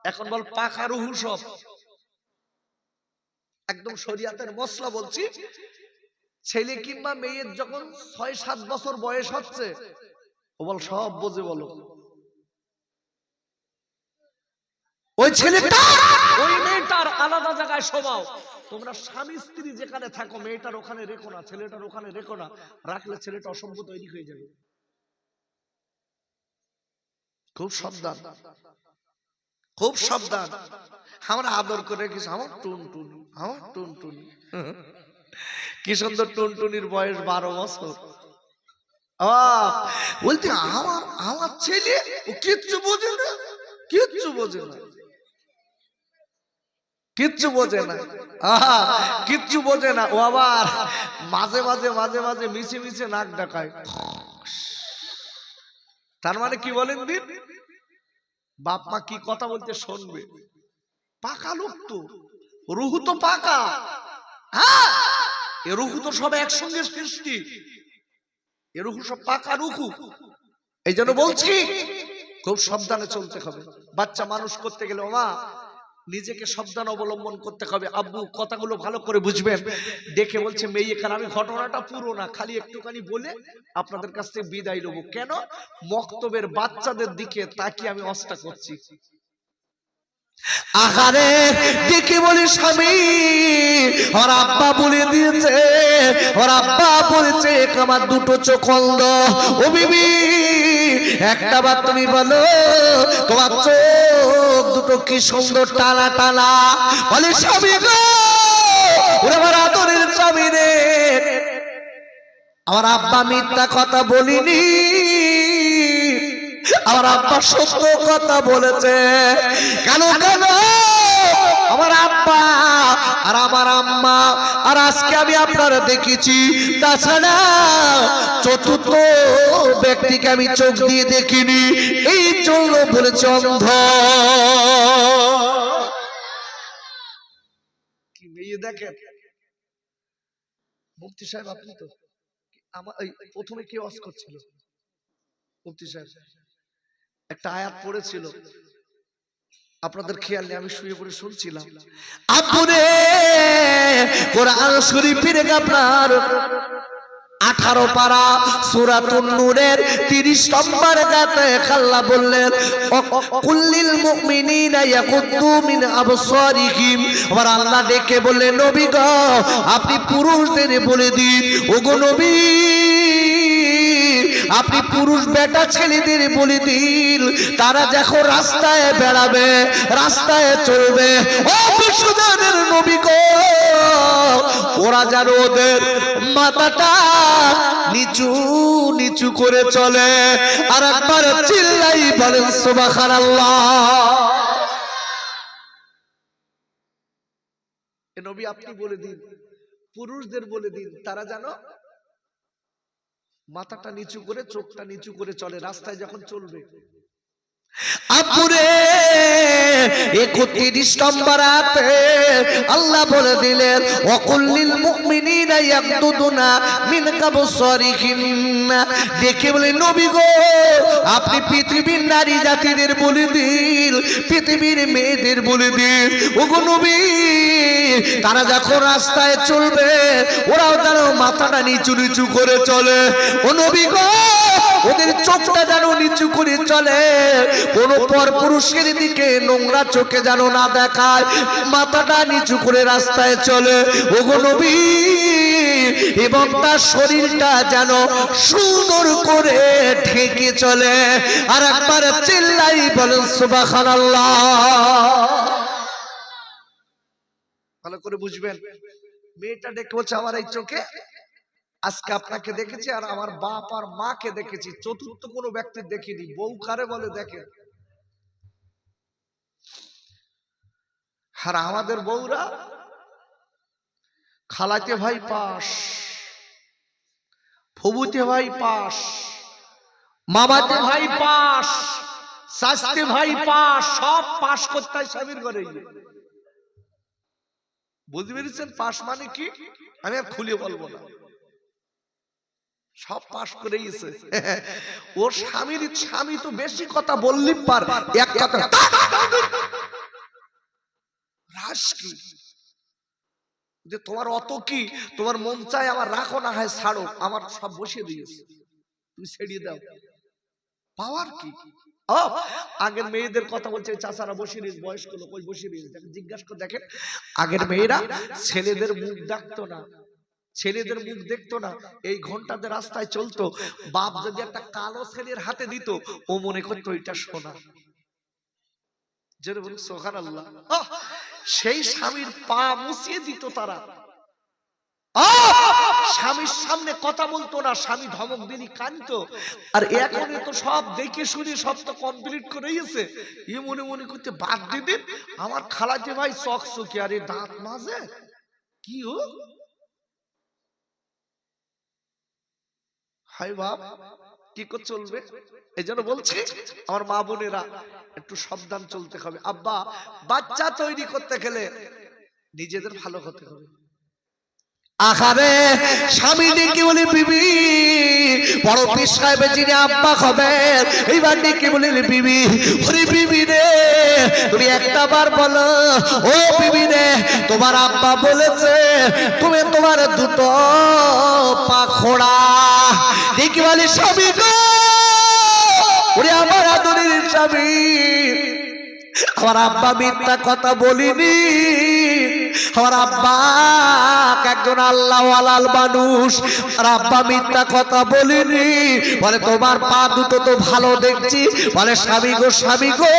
এখন বল পাকা রুহু সব একদম শরিয়াতের মশলা বলছি। ছেলে কিংবা মেয়ের যখন 6-7 বছর বয়স হচ্ছে, ও বল সব বোঝে। বলো ওই ছেলেটা ওই মেয়েটার আলাদা জায়গায় শোভাও। তোমরা স্বামী স্ত্রী যেখানে থাকো মেয়েটার ওখানে রেখো না, ছেলেটার ওখানে রেখো না। রাখলে ছেলেটা অসভ্য তৈরি হয়ে যাবে। খুব সাবধান, খুব সাবধান। আমরা আদর করে রেখেছি আমার টুনটুনি, আমার টুনটুনি। কি সুন্দর টুনটুনির বয়স 12 বছর। বলতে আমার আমার ছেলে ও কিচ্ছু বোঝে না, কিচ্ছু বোঝে না, কিচ্ছু বোঝে না, কিচ্ছু বোঝে না। ও আবার মাঝে মাঝে মাঝে মাঝে মিছে মিছে নাক ডাকায়। তার মানে কি বলেন দিন, বাপ মা কি কথা বলতে শুনবে। পাকা লোক তো, রুহু তো পাকা। হ্যাঁ, এ রুহু তো সব একসঙ্গে সৃষ্টি, এ রুহু সব পাকা রুহু। এই জন্য বলছি খুব সাবধানে চলতে হবে। বাচ্চা মানুষ করতে গেলে মা নিজেকে সাবধান অবলম্বন করতে হবে। আব্বু কথাগুলো ভালো করে বুঝবেন। দেখে বলছে মেয়ে এখানে, আমি ঘটনাটা পুরো না খালি একটুখানি বলে আপনাদের কাছ থেকে বিদায় নেবো। কেন? মক্তবের বাচ্চাদের দিকে তাকিয়ে আমি অস্তা করছি। আহারে দেখে বলি স্বামী, ওর আব্বা বলে দিয়েছে, ওর আব্বা বলেছে আমার দুটো চোখ অন্ধ। ও বিবি একটা বার তুমি বলো তোমার চোখ দুটো কি সুন্দর টানা টানা। বলে স্বামী গো, ওরে আমার আদরের স্বামী রে, আমার আব্বা মিথ্যা কথা বলিনি, আমার আব্বা সত্য কথা বলেছে। কেন কেন আমার আব্বা আর আমার আম্মা, আর আজকে আমি আপনারা দেখেছি, তাছাড়া চতুর্থ ব্যক্তিকে আমি চোখ দিয়ে দেখিনি, এই জন্য বলেছে অন্ধ। কি মেয়ে দেখেন মুফতি সাহেব, আপনি তো আমার প্রথমে কে ওয়াজ করছিল? মুফতি সাহেব একটা আয়াত পড়েছিল, আপনাদের খেয়াল নেই, আমি শুয়ে পড়ে শুনছিলাম। আপনি কোরআন শরীফের আপনার 18 পারা সূরাতুন নূরের 30 নম্বর আয়াতে আল্লাহ বললেন, কুল্লিল মুমিনিনা ইয়াকুদ্দু মিন আবসারিহিম। আবার আল্লাহ ডেকে বললেন, নবী গো আপনি পুরুষদের বলে দিন, ওগো নবী আপনি পুরুষ বেটা ছেলেদের বলে দিন, তারা যখন রাস্তায় বেড়াবে, রাস্তায় চলবে, ও বিশ্বজানের নবী গো ওরা যেন ওদের মাথাটা নিচু নিচু করে চলে। আর একবার চিল্লাই বলেন সুবহানাল্লাহ। এ নবী আপনি বলে দিন, পুরুষদের বলে দিন, তারা যেন মাথাটা নিচু করে চোখটা নিচু করে চলে রাস্তায় যখন চলবে। আপুরে 31 নম্বর আয়াতে আল্লাহ বলে দিলেন, ওয়াকুল্লিল মুমিনিনা ইয়াগদুদুনা মিন আবসারিহিম। দেখে বলে নবী গো আপনি পৃথিবীর নারী জাতিদের বলে দিন, পৃথিবীর মেয়েদের বলে দিন, ওগো নবী তারা যখন রাস্তায় চলবে ওরাও যেন মাথাটা নিচু নিচু করে চলে। ও নবী গো ওদের চোখটা যেন নিচু করে চলে, কোন পর পুরুষের দিকে নোংরা চোখে যেন না দেখায়, মাথাটা নিচু করে রাস্তায় চলে ওগো নবী, এবং তার শরীরটা যেন সুন্দর করে ঢেকে চলে। আর একবার চিল্লাই বলেন সুবহানাল্লাহ। ভালো করে বুঝবেন, মেয়েটা ডেকে বলছে আমার এই চোখে আজকে আপনাকে দেখেছি আর আমার বাপ আর মাকে দেখেছি, চতুর্থ কোনো ব্যক্তি দেখিনি। বউ কারে বলে দেখেন, আর আমাদের বউরা খালাতে ভাই পাস, ফুবুতে ভাই পাস, মামাতে ভাই পাস, শাস্তে ভাই পাস, সব পাস করতে হয় স্বামীর ঘরে। বুঝতে পেরেছেন পাস মানে কি? আমি আর খুলে বলবো না, সব পাস করে গেছে। ওর স্বামী তো বেশি কথা বললি পার, এক কথা রাস কি যে তোমার অত কি, তোমার মন চায় আমার রাখো না হয় ছাড়ো, আমার সব বসিয়ে দিয়েছে, তুমি ছেড়িয়ে দাও। পাওয়ার কি? আগের মেয়েদের কথা বলছে, চাচারা বসিয়ে দিয়েছে, বয়স্ক লোক বসিয়ে দিয়েছে, জিজ্ঞাসা করে দেখেন আগের মেয়েরা ছেলেদের মুখ ডাকতো না, ছেলেদের মুখ দেখতো না, এই ঘন্টাতে রাস্তায় চলতো, বাপ যদি একটা কালো ছেলের হাতে দিত ও মনে করতো এটা সোনা। যেন বলুন সুবহানাল্লাহ। সেই স্বামীর পা মুছিয়ে দিত তারা, স্বামীর সামনে কথা বলতো না, স্বামী ধমক দিলি কাঁদতো। আর এখন তো সব দেখে শুনে সব তো কমপ্লিট করে গেছে, এ মনে মনে করতে বাদ দিদিন আমার খালাতে ভাই চকচকে আর দাঁত মাঝে কি ও হাই বাপ কি করে চলবে। এই জন্য বলছি আমার মা বোনেরা একটু সাবধান চলতে হবে। আব্বা বাচ্চা তৈরি করতে গেলে নিজেদের ভালো হতে হবে। আখারে স্বামী ডেকে বলে বিবি, বড় পীর সাহেবের যিনি আব্বা হবেন এইবার ডেকে বলে বিবি, ওরে বিবি রে তুমি একটা বার বলো, ও বিবি রে তোমার আব্বা বলেছে তুমি তোমার দুটো পা খোড়া। ডেকে বলে স্বামী গো, ওরে আমার আদরের স্বামী, আমার আব্বা মিথ্যা কথা বলিনি, আমার আব্বা একজন আল্লাহওয়ালা মানুষ, আর আব্বা মিথ্যা কথা বলিনি। বলে তোমার পা দুটো তো ভালো দেখছি। বলে স্বামী গো, স্বামী গো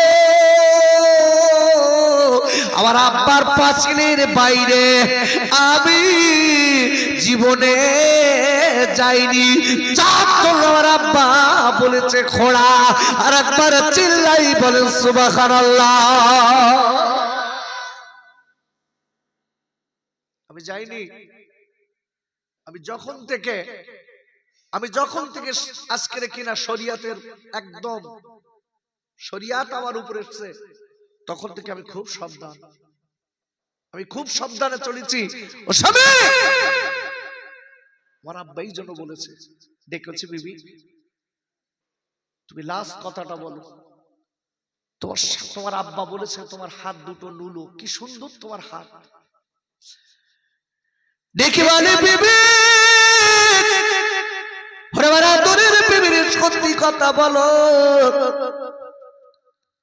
আমার আব্বার পাঁচিলের বাইরে আমি জীবনে যাইনি। চাপ করলো আমার আব্বা বলেছে খোড়া। আর একবার চিল্লাই বলেন সুবহানাল্লাহ। আমি যাইনি। আমি যখন থেকে আজকের কিনা শরিয়াতের একদম শরিয়াত আমার উপরে এসেছে, তখন থেকে আমি খুব সাবধানে চলেছি। ও স্বামী, আমার আব্বাই জন্য বলেছে, ডেকেছে, বিবি তুমি লাস্ট কথাটা বলো। তোমার আব্বা বলেছে তোমার হাত দুটো নুলো, কি সুন্দর তোমার হাত। দেখি বলে বিবি, সত্যি কথা বলো,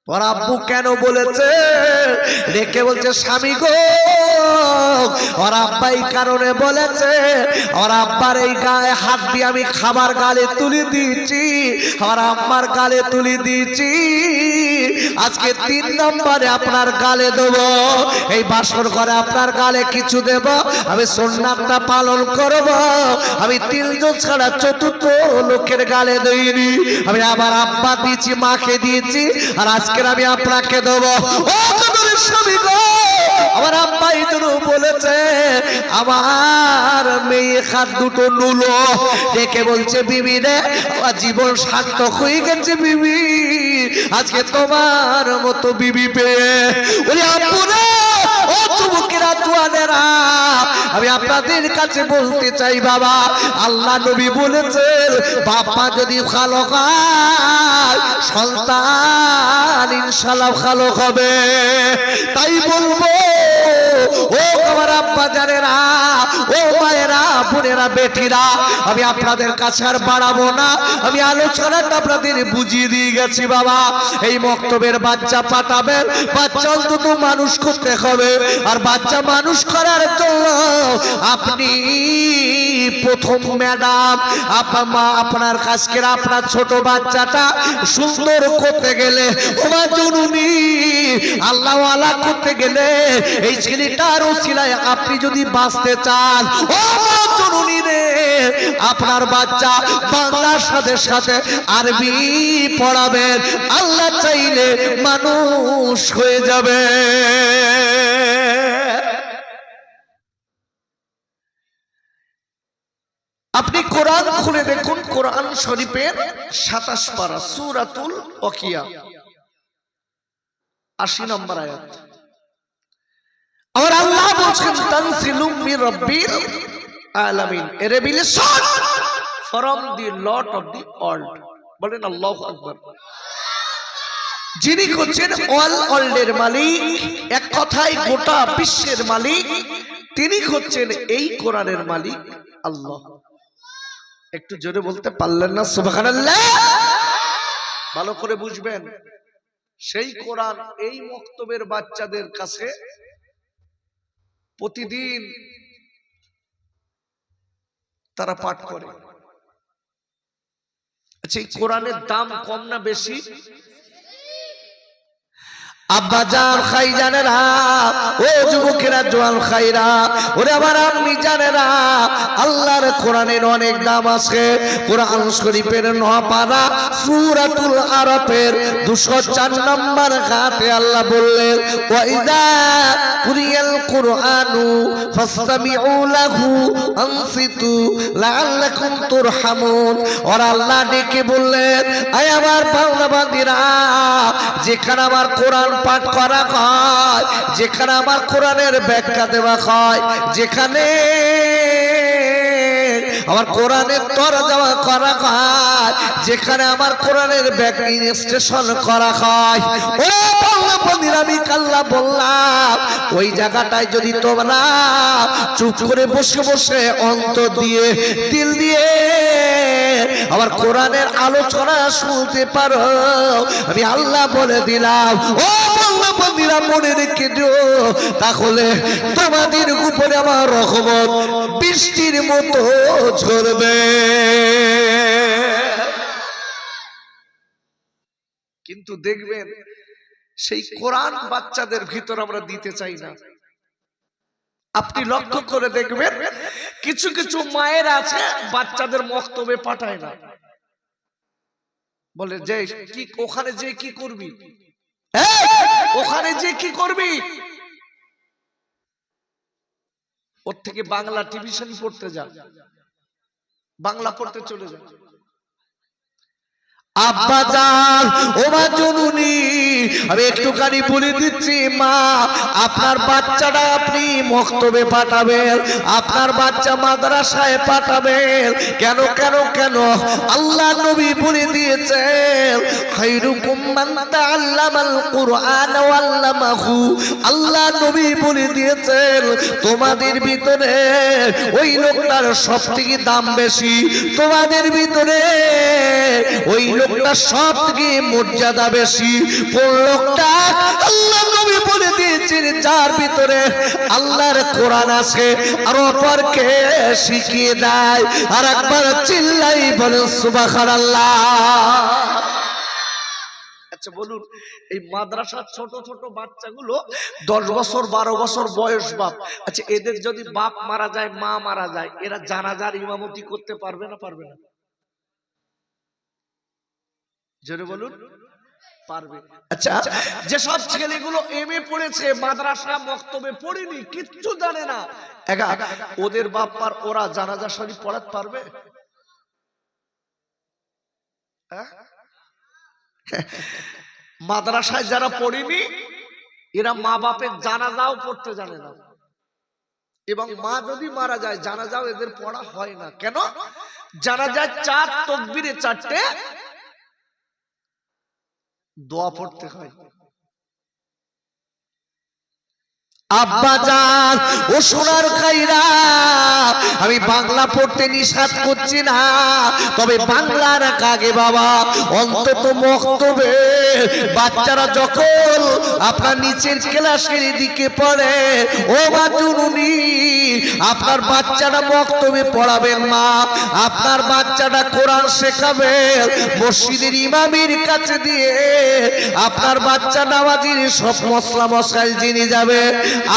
তোর আব্বু কেন বলেছে? রেখে বলছে, স্বামী গো, ওর আব্বা এই কারণে বলেছে, ওর আব্বার এই গায়ে হাত দিয়ে আমি খাবার গালে তুলে দিয়েছি, আমার আম্মার গালে তুলে দিয়েছি, আজকে 3 নম্বরে আপনার গালে দেব, এই বাসর ঘরে আপনার গালে কিছু দেব, আমি সুন্নাতটা পালন করব, আমি 3 জন ছাড়া 4র্থ লোকের গালে দেইনি, আমি আমার আব্বা দিয়েছি, মাকে দিয়েছি, আর আজকের আমি আপনাকে দেব। ও কদরের স্বামী গো, আমার আব্বা এই জন্য বলেছে আমার মেয়ে হাত দুটো নুলো। দেখে বলছে, বিবি রে, আমার জীবন সার্থক হয়ে গেছে বিবি, আজকে তোমার মতো বিবি পেয়ে। ওই আব্বু রে, ও যুবকেরা, জওয়ানেরা, আমি আপনাদের কাছে বলতে চাই বাবা, আল্লাহ নবী বলেছেন বাবা যদি ভালো হয় সন্তান ইনশাআল্লাহ ভালো হবে। তাই বলবো, ও আমার আব্বা জানেরা, ও মায়েরা, বোনেরা, বেটিরা, আমি আপনাদের কাছে আর বাড়াবো না, আমি আলোচনাটা আপনাদের বুঝিয়ে দিয়ে গেছি বাবা। এই মক্তবের বাচ্চা পাঠাবেন, বাচ্চা অন্তত মানুষ করতে হবে, আর বাচ্চা মানুষ করার জন্য আপনি প্রথম ম্যাডাম আপনার কাছে আপনার ছোট বাচ্চাটা সুন্দর করতে গেলে, ওমা জননী আল্লাহ ওয়ালা করতে গেলে, এই ছেলেটার ওসিলায় আপনি যদি বাঁচতে চান, ও জননী রে, আপনার বাচ্চা বাংলার সাথে সাথে আরবি পড়াবেন, আল্লাহ চাইলে মানুষ হয়ে যাবে। আপনি কোরআন খুলে দেখুন, কোরআন শরীফের 27 পারা, সূরাতুল ওয়াকিয়া, 80 নম্বর আয়াত। আর আল্লাহ বলেন, তানজিলুম মির রাব্বিল আলামিন, a revelation from the lord of the world. বলেন আল্লাহু আকবার। যিনি হচ্ছেন অল ওয়ার্ল্ডের মালিক, এক কথায় গোটা বিশ্বের মালিক, তিনি হচ্ছেন এই কোরআনের মালিক আল্লাহ। একটু জোরে বলতে পারলেন না সুবহানাল্লাহ? ভালো করে বুঝবেন, সেই কোরআন এই মক্তবের বাচ্চাদের কাছে প্রতিদিন তারা পাঠ করে। আচ্ছা, এই কোরআনের দাম কম না বেশি? আব্বাজান খাইজানেরা, ও যুবকেরা, জোয়ান খাইরা, ওরে আমার আম্মি জানেরা, আল্লাহর কোরআনের অনেক দাম আছে। কোরআন শরীফের 9 পারা সূরাতুল আরাফের 204 নম্বর আয়াতে আল্লাহ বললেন, ওয়া ইযা কুরিয়াল কুরআনু ফাসতামিউ লাহু আনসিতু লাআল্লাকুম তুরহামুন। আর আল্লাহ ডেকে বললেন, আয় আমার বান্দা বান্দীরা, যেখানে আমার কোরআন পাঠ করা হয়, যেখানে আমার কোরআনের ব্যাখ্যা দেওয়া হয়, যেখানে আমার কোরআনের তরজমা করা হয়, যেখানে আমার কোরআনের বিশ্লেষণ করা হয়, ও বাংলা বন্দিরা, আমি কাল্লা বললাম, ওই জায়গাটায় যদি তোমরা চুপ করে বসে বসে অন্তর দিয়ে, দিল দিয়ে আমার কোরআনের আলোচনা শুনতে পারো, আমি আল্লাহ বলে দিলাম, ও বাংলা বন্দিরা, মনে রেখে দিও, তাহলে তোমাদের উপরে আমার রহমত বৃষ্টির মতো ঝরবে। কিন্তু দেখবেন সেই কোরআন বাচ্চাদের ভিতর আমরা দিতে চাই না। আপনি লক্ষ্য করে দেখবেন, কিছু কিছু মায়ের আছে বাচ্চাদের মক্তবে পাঠায় না, বলে যে কি ওখানে যে কি করবি, ওখানে যে কি করবি। ওর থেকে বাংলা টিউশন পড়তে যান, বাংলা পড়তে চলে যান। আব্বা জান, ও মা জননী, আমি একটুখানি বলে দিচ্ছি মা, আপনার বাচ্চাটা আপনি মক্তবে পাঠাবেন, আপনার বাচ্চা মাদ্রাসায় পাঠাবেন। কেন কেন কেন? আল্লাহ নবী বলে দিয়েছেন, খায়রুকুম মান তাআল্লামাল কুরআন ওয়া আল্লামাহু। আল্লাহ নবী বলে দিয়েছেন, তোমাদের ভিতরে ওই লোকটার সবথেকে দাম বেশি, তোমাদের ভিতরে ওই লোকটা সব থেকে মর্যাদা বেশি। কোন লোকটা? আল্লাহ নবী বলে দিয়েছেন, যার ভিতরে আল্লাহর কোরআন আছে আর অপরকে শিখিয়ে দেয়। আর একবার চিল্লাই বলেন সুবহানাল্লাহ। আচ্ছা বলুন, এই মাদ্রাসার ছোট ছোট বাচ্চাগুলো 10 বছর 12 বছর বয়স বাপ, আচ্ছা এদের যদি বাপ মারা যায়, মা মারা যায়, এরা জানাজার ইমামতি করতে পারবে না পারবে না? জোরে বলুন, পারবে। আচ্ছা, যেসব ছেলেগুলো এমএ পড়েছে, মাদ্রাসা মক্তবে পড়েনি, কিচ্ছু জানে না, ওদের বাপ মার ওরা জানাজা শরীফ পড়াতে পারবে? মাদ্রাসায় যারা পড়েনি এরা মা বাপের জানাজাও পড়তে জানে না, এবং মা যদি মারা যায় জানাজাও এদের পড়া হয় না। কেন? জানাজায় 4 তাকবীরে 4টে দোয়া পড়তে হয়। আব্বা জান, ও সোনার খাইরা, আমি বাংলা পড়তে নিষেধ করছি না, তবে বাংলার কাগে বাবা অন্তত মক্তবে বাচ্চারা যখন আপনার নিচের ক্লাসের দিকে পড়ে, ও মা জননী, আপনার বাচ্চাটা মক্তবে পড়াবেন মা, আপনার বাচ্চাটা কোরআন শেখাবেন মসজিদের ইমামের কাছে দিয়ে। আপনার বাচ্চা নামাজির সব মশলা মশাইল জেনে যাবে।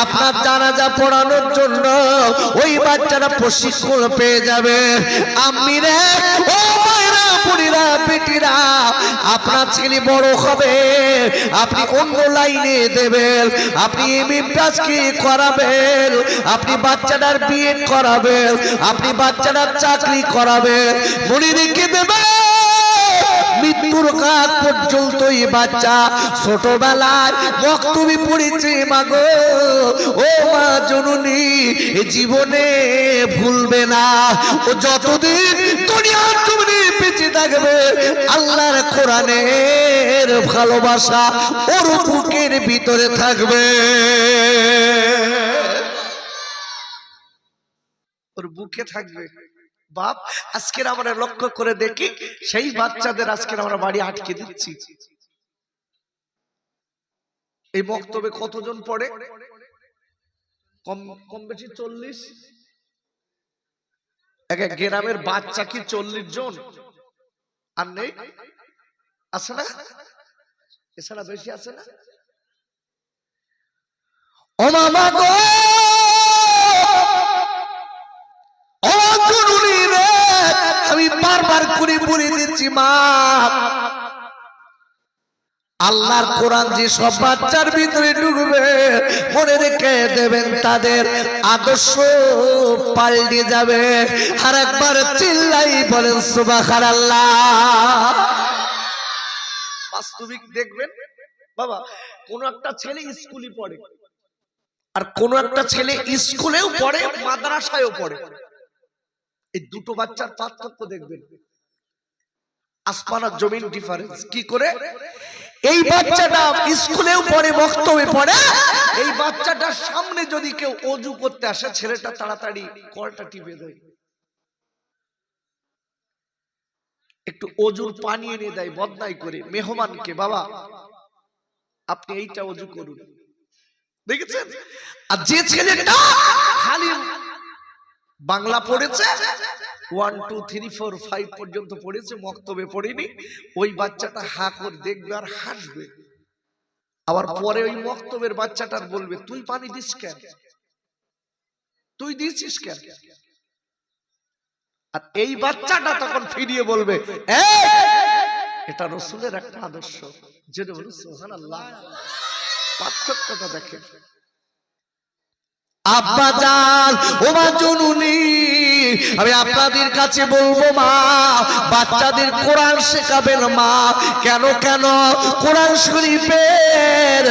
আপনার জানাজা পড়ানোর জন্য ওই বাচ্চাটা প্রশিক্ষণ পেয়ে যাবে। আম্মিরা, ও মায়েরা, বুড়িরা, বেটিরা, আপনার ছেলে বড় হবে, আপনি অন্য লাইনে দেবেন, আপনি এমএমটাসকে করাবেন, আপনি বাচ্চাটার বিয়ে করাবেন, আপনি বাচ্চাটার চাকরি করাবেন, মনে রেখে দেবেন মৃত্যুর কাল পর্যন্ত এই বাচ্চা ছোটবেলায় মক্তবে পড়েছে মাগো, ও মা জননী, জীবনে ভুলবে না। ও যতদিন দুনিয়ার জমিনে বেঁচে থাকবে আল্লাহর কোরআনের ভালোবাসা ওর বুকের ভিতরে থাকবে, ওর বুকে থাকবে। বাপ, আজকে আমরা লক্ষ্য করে দেখি সেই বাচ্চাদের আজকে আমরা বাড়ি আটকে দিচ্ছি। এই মক্তবে কতজন পড়ে? কম বেশি 40। এক এক গ্রামের বাচ্চা কি 40 জন? আর নেই? আছে না? এছাড়া বেশি আছে না? ও মামা গো, আমি বারবার করে বলে দিচ্ছি মা, আল্লাহর কোরআন যে সব বাচ্চার ভিতরে ঢুকবে মনে রেখে দেবেন তাদের আদর্শ পাল্টে যাবে। আর একবার চিল্লাই বলেন সুবহানাল্লাহ। বাস্তবিক দেখবেন বাবা, কোন একটা ছেলে স্কুলে পড়ে আর কোন একটা ছেলে স্কুলেও পড়ে, মাদ্রাসায়ও পড়ে, এই দুটো বাচ্চার পার্থক্য দেখবেন, আসমান আর জমিন ডিফারেন্স। কি করে? এই বাচ্চাটা স্কুলেও পড়ে, মক্তবে পড়ে, এই বাচ্চাটার সামনে যদি কেউ ওযু করতে আসে, ছেলেটা তাড়াতাড়ি কলটা টিপে দেয়, একটু ওযুর পানি এনে দেয় বদনাই করে মেহমানকে, বাবা আপনি এইটা ওযু করুন, দেখেছেন? আর যে ছেলেটা খালি বাংলা পড়েছে, 1 2 3 4 5 পর্যন্ত পড়েছে, মক্তবে পড়েনি, ওই বাচ্চাটা হা করে দেখবে আর হাসবে। আবার পরে ওই মক্তবের বাচ্চাটার বলবে, তুই পানি দিস কেন, তুই দিয়েছিস কেন? আর এই বাচ্চাটা তখন ফিরিয়ে বলবে, এটা রাসূলের একটা আদর্শ। যেটা বলি সুবহানাল্লাহ। পার্থক্যটা দেখেন। আব্বা জান ও মা জননী, আমি আপনাদের কাছে বলবো মা, বাচ্চাদের কোরআন শেখাবেন মা। কেন কেন? কোরআন শরীফের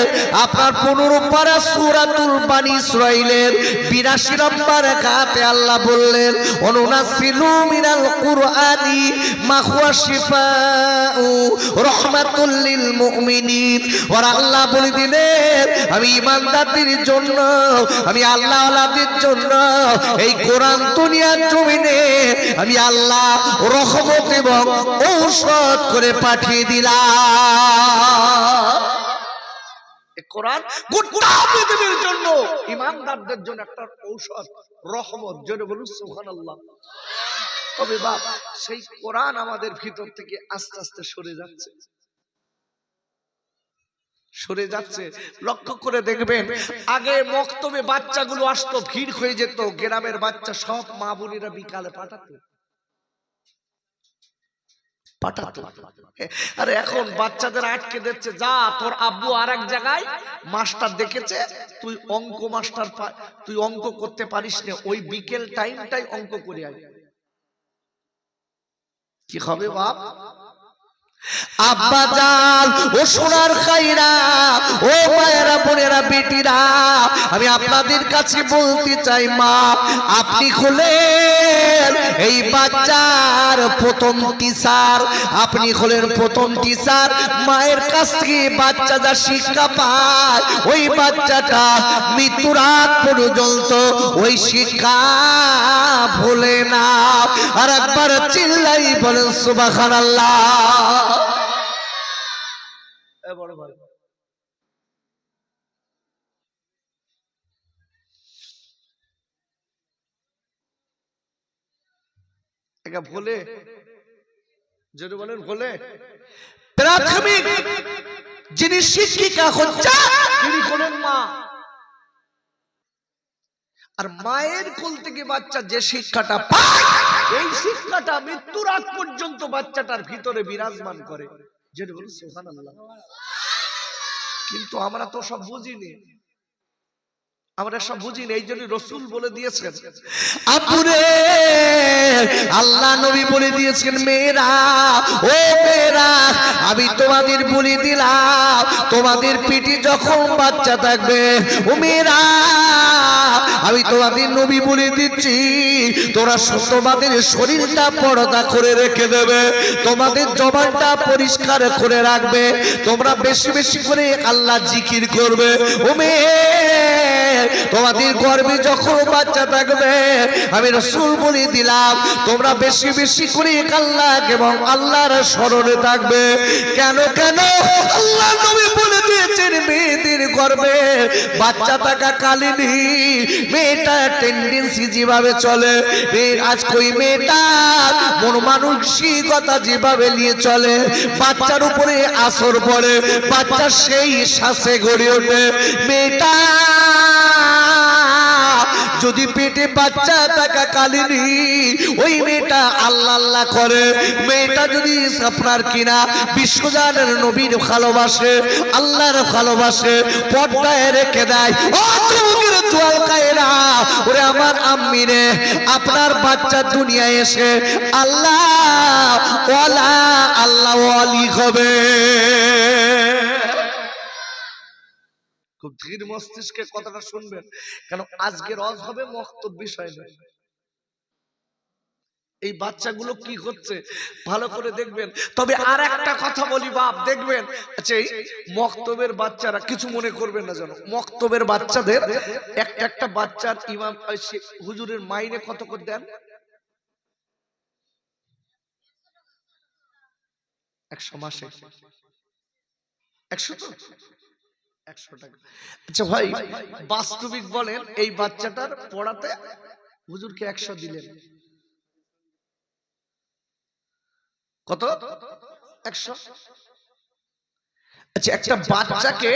আপনার 15 পারা সূরাতুল বানী ইসরাঈলের 82 নম্বর আয়াতে আল্লাহ বললেন, অনুনাসিলু মিনাল কুরআনি মা হুয়া শিফাউ রাহমাতুল লিল মুমিনিন। আর আল্লাহ বলে দিলেন, আমি ঈমানদারদের জন্য, আমি আল্লাহ ওয়ালাদের জন্য এই কোরআন দুনিয়ার জমিনে আমি আল্লাহ রহমত এবং ঔষধ করে পাঠিয়ে দিলাম। এই কোরআন গোটা পৃথিবীর জন্য, ঈমানদারদের জন্য একটা ঔষধ, রহমত। জোরে বলুন সুবহানাল্লাহ। তবে বাপ, সেই কোরআন আমাদের ভিতর থেকে আস্তে আস্তে সরে যাচ্ছে, সরে যাচ্ছে। লক্ষ্য করে দেখবেন, আগে মক্তবে বাচ্চাগুলো আসতো, ভিড় হয়ে যেত, গ্রামের বাচ্চা সব মা বোনেরা বিকালে পাঠাতো। আরে এখন বাচ্চাদের আটকে দিচ্ছে, যা তোর আব্বু আর এক জায়গায় মাস্টার দেখেছে, তুই অঙ্ক মাস্টার, তুই অঙ্ক করতে পারিস না, ওই বিকেল টাইমটাই অঙ্ক করে আয়। কি হবে বাপ? আব্বা জান ও সোনার খাইরা, ও মায়েরা, বোনেরা, বেটিরা, আমি আপনাদের কাছে বলতে চাই মা, আপনি হলেন এই বাচ্চার প্রথম টিচার, আপনি হলেন প্রথম টিচার। মায়ের কাছ থেকে বাচ্চা যা শিক্ষা পায়, ওই বাচ্চাটা মৃত্যুর আগ পর্যন্ত ওই শিক্ষা ভোলে না। আর একবার চিল্লাই বলেন সুবহানাল্লাহ। বড় ভাই, ভোলে, যদি বলেন ভোলে, প্রাথমিক যিনি শিক্ষিকা হচ্ছে তিনি হলেন মা। আর মায়ের কোল থেকে বাচ্চা যে শিক্ষাটা পায়, এই শিক্ষাটা মৃত্যুর আগ পর্যন্ত বাচ্চাটার ভিতরে বিরাজমান করে। যদি বলুন সুবহানাল্লাহ। কিন্তু আমরা তো সব বুঝিনি, আমরা সব বুঝিনি। এই জন্য রসুল বলে দিয়েছেন, আব্বুরে, আল্লাহ নবী বলে দিয়েছেন, মেয়েরা, ও মেয়েরা, আমি তোমাদের বলে দিলাম, তোমাদের পেটে যখন বাচ্চা থাকবে, ও মেয়েরা, আমি তোমাদের নবী বলে দিচ্ছি, তোরা তোমাদের শরীরটা পর্দা করে রেখে দেবে, তোমাদের জবানটা পরিষ্কার করে রাখবে, তোমরা বেশি বেশি করে আল্লাহ জিকির করবে। ও মেয়ে, তোমাদের গর্ভে যখন বাচ্চা থাকবে, আমি রাসূল বলে দিলাম, তোমরা বেশি বেশি করে আল্লাহ এবং আল্লাহর স্মরণে থাকবে। কেন কেন? আল্লাহ নবী বলে দিয়েছেন, মেয়েদের গর্ভে বাচ্চা থাকা কালীন মেয়েটা টেন্ডেন্সি যেভাবে চলে, আজ কই মেয়েটা মন মানসিকতা যেভাবে নিয়ে চলে, বাচ্চার উপরে আসর পড়ে, বাচ্চা সেই শ্বাসে গড়ে ওঠে। মেয়েটা যদি পেটে বাচ্চা থাকা কালীন ওই মেয়েটা আল্লাহ আল্লাহ করে, মেয়েটা যদি আপনার কিনা বিশ্বজানের নবীর ভালোবাসে, আল্লাহর ভালোবাসে, পর্দায় রেখে দেয়, ও যুবকের জোয়াল কায়েরা, ওরে আমার আম্মি রে, আপনার বাচ্চা দুনিয়ায় এসে আল্লাহ ওয়ালা, আল্লাহ ওয়ালি হবে। খুব ধীর মস্তিষ্কে কথাটা শুনবেন, কেন আজকে রজ হবে মক্তব বিষয় নয়। এই বাচ্চাগুলো কি হচ্ছে ভালো করে দেখবেন। তবে আর একটা কথা বলি বাপ, দেখবেন, আচ্ছা এই মক্তবের বাচ্চারা, কিছু মনে করবেন না যেন, মক্তবের বাচ্চাদের একটা একটা বাচ্চার ইমাম হুজুরের মাইনে কত করে দেন? 100 মাসে 100 তো 100 টাকা। আচ্ছা ভাই, বাস্তবিক বলেন, এই বাচ্চাটার পড়াতে হুজুরকে 100 দিলেন, কত? 100। আচ্ছা, একটা বাচ্চাকে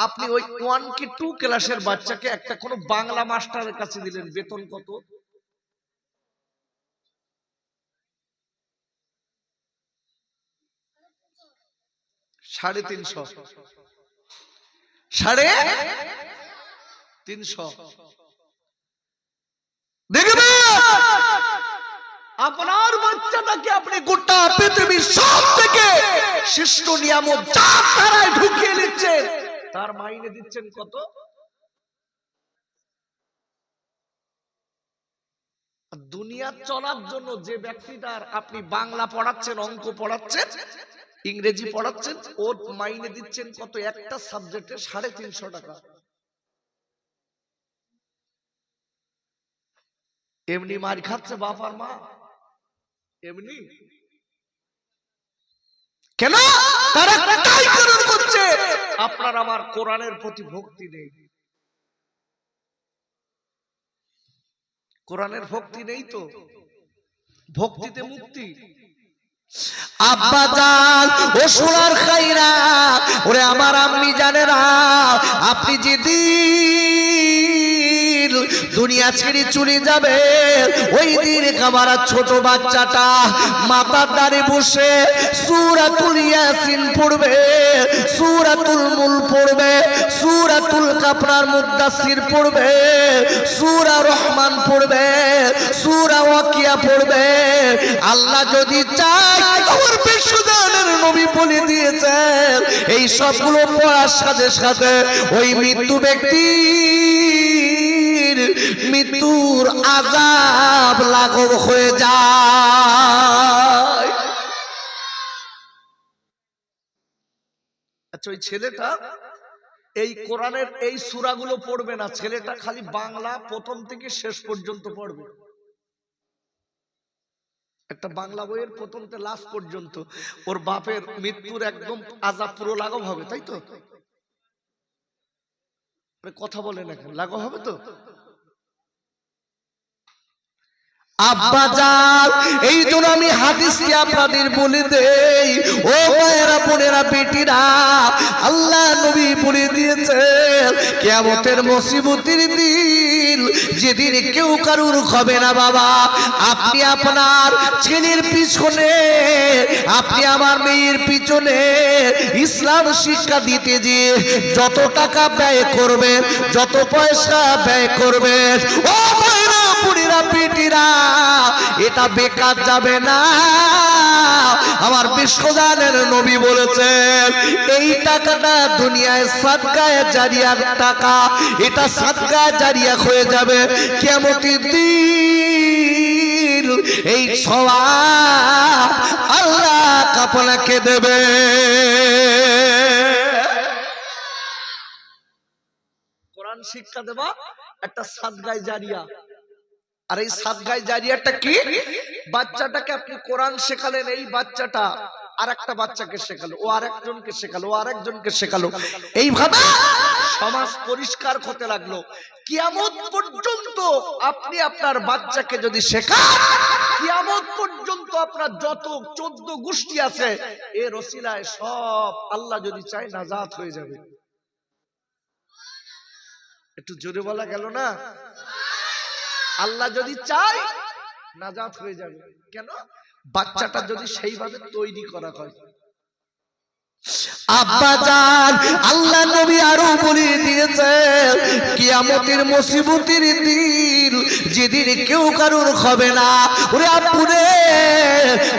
আপনি ওই 1 কি 2 ক্লাসের বাচ্চাকে একটা কোন বাংলা মাস্টারের কাছে দিলেন, বেতন কত? সাড়ে 300। আপনার বাচ্চাটাকে আপনি গোটা পৃথিবীর সব থেকে শ্রেষ্ঠ নিয়ামত যার দ্বারায় ঢুকিয়ে নিচ্ছেন, তার মাইনে দিচ্ছেন কত? দুনিয়া চলার জন্য যে ব্যক্তিটার আপনি বাংলা পড়াচ্ছেন, অঙ্ক পড়াচ্ছেন, ইংরেজি পড়াচ্ছেন, ওর মাইনে দিচ্ছেন কত? একটা সাবজেক্টে 350 টাকা। এমনি মার খাচ্ছে বাপ আর মা? এমনি কেন? তারা তাই কারণ করছে আপনার আমার কোরআনের প্রতি ভক্তি নেই। কোরআনের ভক্তি নেই তো ভক্তিতে মুক্তি। আব্বা জান ও সোনার খাইরা, ওরে আমার আম্মি জানেরা, আপনি যেদিন দুনিয়া ছেড়ে চলে যাবে ওই দিন আমার ছোট বাচ্চাটা মাথার দাঁড়ে বসে সূরাতুল ইয়াসিন পড়বে, সূরাতুল মুলক পড়বে, সূরাতুল কাফরার মুদাসসির পড়বে, সূরা রহমান পড়বে, সূরা ওয়াকিয়া পড়বে। আল্লাহ যদি চায়, আমার বিশ্বজানের নবী বলে দিয়েছেন, এই সবগুলো পড়ার সাথে সাথে ওই মৃত্যু ব্যক্তির মৃত্যুর আযাব লাঘব হয়ে যায়। আচ্ছা, ওই ছেলেটা এই কোরআনের এই সূরাগুলো পড়বে না, ছেলেটা খালি বাংলা প্রথম থেকে শেষ পর্যন্ত পড়বে। একটা বাংলা বইয়ের প্রথম থেকে লাস্ট পর্যন্ত ওর বাপের মৃত্যুর একদম আযাব পুরো লাঘব হবে, তাই তো? কথা বলে না, লাঘব হবে তো? আব্বা জান, এই জন্য আমি হাদিসটি আপনাদের বলে দেই, ও মায়েরা, বোনেরা, বেটিরা, আল্লাহ নবী বলে দিয়েছেন কিয়ামতের মুসিবতের দিন যেদিন কেউ কারুর হবে না বাবা, আপনি আপনার ছেলের পিছনে, আপনি আমার মেয়ের পিছনে ইসলাম শিক্ষা দিতে যে যত টাকা ব্যয় করবেন, যত পয়সা ব্যয় করবেন, ও মায়েরা, বোনেরা, বেটিরা, এটা বেকার যাবে না। আমার বিশ্বজানের নবী বলেছেন এই টাকাটা দুনিয়ায় সাদকায়ে জারিয়ার টাকা, এটা সাদকায়ে জারিয়া হয়ে যাবে কিয়ামতের দিন। এই সওয়াব আল্লাহ আপনাকে দেবে। কোরআন শিক্ষা দেবা একটা সাদকায়ে জারিয়া। আর এই সাদকায়ে জারিয়াটা কি? বাচ্চাটাকে আপনি কোরআন শেখালেন, এই বাচ্চাটা আরেকটা বাচ্চাকে শেখালো, ও আরেকজনকে শেখালো, ও আরেকজনকে শেখালো, এইভাবে সমাজ পরিষ্কার হতে লাগলো। কিয়ামত পর্যন্ত আপনি আপনার বাচ্চাকে যদি শেখান, কিয়ামত পর্যন্ত আপনার যত 14 গোষ্ঠী আছে এর ওসিলায় সব আল্লাহ যদি চায় নাজাত হয়ে যাবে। একটু জোরে বলা গেল না? আল্লাহ যদি চায় নাজাত হয়ে যাবে। কেন? বাচ্চাটা যদি সেইভাবে তৈরি করা হয়। আব্বা জান, আল্লাহ নবী আরো বলে দিয়েছেন কিয়ামতের মুসিবতের দিন যেদিন কেউ কারুর হবে না, ওরে আব্বুরে,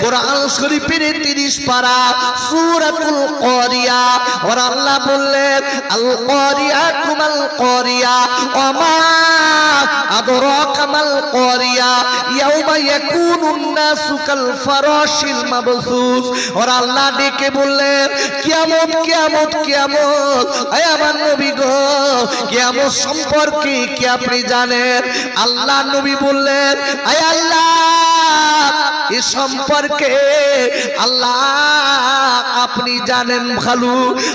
কোরআন শরীফের 30 পারা সূরাতুল কারিয়া, ওর আল্লাহ বললেন আল কারিয়া কুমাল কারিয়া ওমা আদরাকা মাল কারিয়া ইয়াউমা ইয়াকুনুন নাসু কাল ফারাশিল মাবসুস। ওর আল্লাহ ডেকে বললেন কিয়ামত, কিয়ামত, কিয়ামত। আয় আমার নবী গো, কিয়ামত সম্পর্কে কি আপনি জানেন? আল্লাহ নবী বললেন আয় আল্লাহ, এ সম্পর্কে আল্লাহ আপনি জানেন ভালো,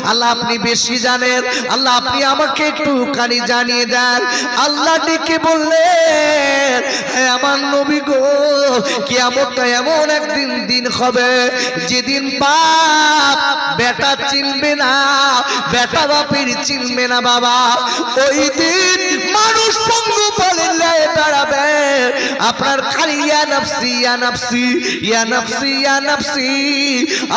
আল্লাহ আপনি বেশি জানেন, আল্লাহ আপনি আমাকে একটুখানি জানিয়ে দেন। আল্লাহ ডেকে বললেন হ্যাঁ আমার নবী গো, কিয়ামতটা এমন একদিন দিন হবে যেদিন বাপ বেটা চিনবে না, বেটা বাপের চিনবে না বাবা। ওই দিন মানুষ পঙ্গু পালে দাঁড়াবে, আপনার খালি ইয়া নাফসি ইয়া নাফসি, ইয়া নাফসি ইয়া নাফসি,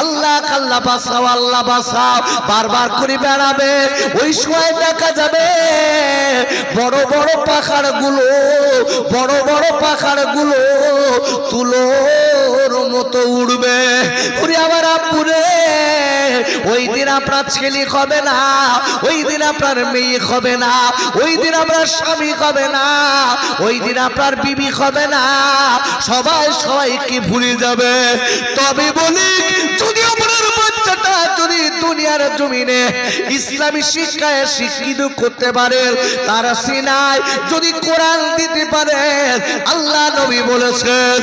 আল্লাহ আল্লাহ বাঁচাও আল্লাহ বাঁচাও বারবার করে বেড়াবে। ওই সময় দেখা যাবে বড় বড় পাহাড়গুলো, বড় বড় পাহাড়গুলো তুলোর মতো উড়বে। ওরে আমার আব্বুরে, ওই দিন আপনার ছেলে হবে না, ওই দিন আপনার মেয়ে হবে না, ওই দিন আপনার স্বামী হবে না, ওই দিন আপনার বিবি হবে না, সবাই সবাইকে ভুলে যাবে। তবে বলি, যদি আপনার বাচ্চাটা যদি দুনিয়ার জমিনে ইসলামী শিক্ষায় শিক্ষিত করতে পারে, তার সিনায় যদি কোরআন দিতে পারে, আল্লাহ নবী বলেছেন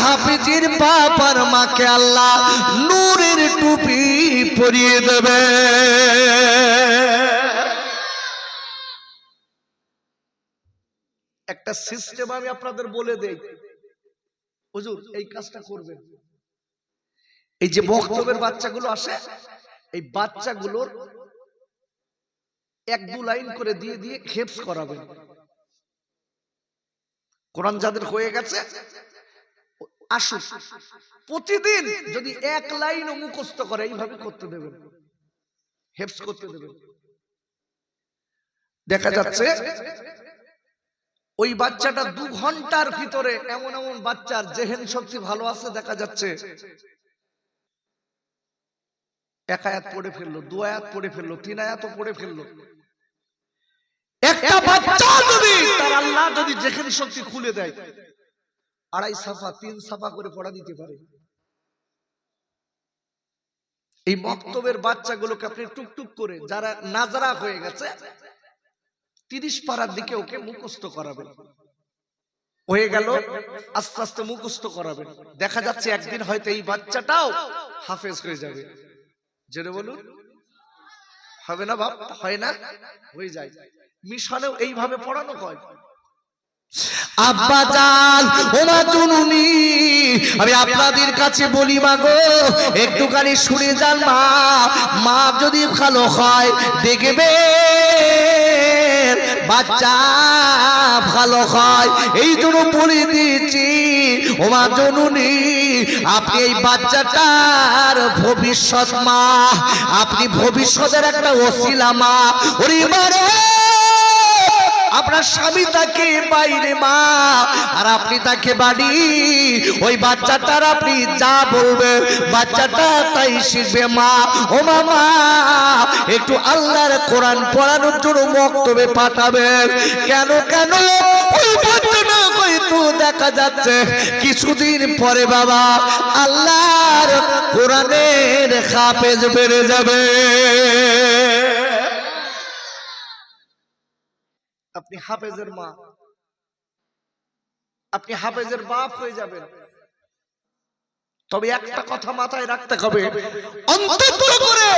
হাফিজের বাপ আর মাকে আল্লাহ নূরের টুপি পরিয়ে দেবে। একটা সিস্টেম আমি আপনাদের বলে দেই, হুজুর এই কাজটা করবেন। এই যে বক্তব্যের বাচ্চাগুলো আসে, এই বাচ্চাগুলোর এক দু লাইন করে দিয়ে দিয়ে হেফজ করাবেন। কোরআন যাদের হয়ে গেছে আসুক, প্রতিদিন যদি এক লাইন মুখস্থ করে এইভাবে করতে দেবেন, হেফজ করতে দেবেন। দেখা যাচ্ছে ওই বাচ্চাটা 2 ঘন্টার ভিতরে এমন এমন বাচ্চার জেহেন শক্তি ভালো আছে, দেখা যাচ্ছে 1 আয়াত পড়ে ফেললো, 2 আয়াত পড়ে ফেললো, 3 আয়াতও পড়ে ফেললো। একটা বাচ্চা যদি তার আল্লাহ যদি জেহেন শক্তি খুলে দেয়, 2.5 সাফা 3 সাফা করে পড়া দিতে পারে। এই মক্তবের বাচ্চাগুলোকে আপনি টুকটুক করে, যারা নাজরা হয়ে গেছে 30 পারার দিকে ওকে মুখস্থ করাবেন। হয়ে গেল, আস্তে আস্তে মুখস্থ করাবেন। দেখা যাচ্ছে একদিন হয়তো এই বাচ্চাটাও হাফেজ হয়ে যাবে। জেনে বলুন, হবে না বাপ? হয় না? হয়ে যায়। মিশনেও এইভাবে পড়ানো হয়। আব্বা জান, ওমা জননী, আমি আপনাদের কাছে বলি মা গো, একটুখানি শুনে যান মা। মা যদি ভালো হয় দেখবে বাচ্চা ভালো হয়। এই জন্য বলে দিয়েছি ওমা জননী, আপনি এই বাচ্চাটার ভবিষ্যৎ মা, আপনি ভবিষ্যতের একটা ওসিলা মা। ওরে মারে, আপনার স্বামী তাকে বাইরে মা, আর আপনি তাকে বাড়ি। ওই বাচ্চাটার আপনি যা বলবেন বাচ্চাটা তাই শিখবে মা। ও মামা, একটু আল্লাহর কোরআন পড়ানোর জন্য মক্তবে পাঠাবেন। কেন কেন ওই বাচ্চাটা হয়তো দেখা যাচ্ছে কিছুদিন পরে বাবা আল্লাহর কোরআনের হাফেজ বেড়ে যাবে। আপনি হাফেজের মা, আপনি হাফেজের বাপ হয়ে যাবেন। তবে একটা কথা মাথায় রাখতে হবে, অন্তত করে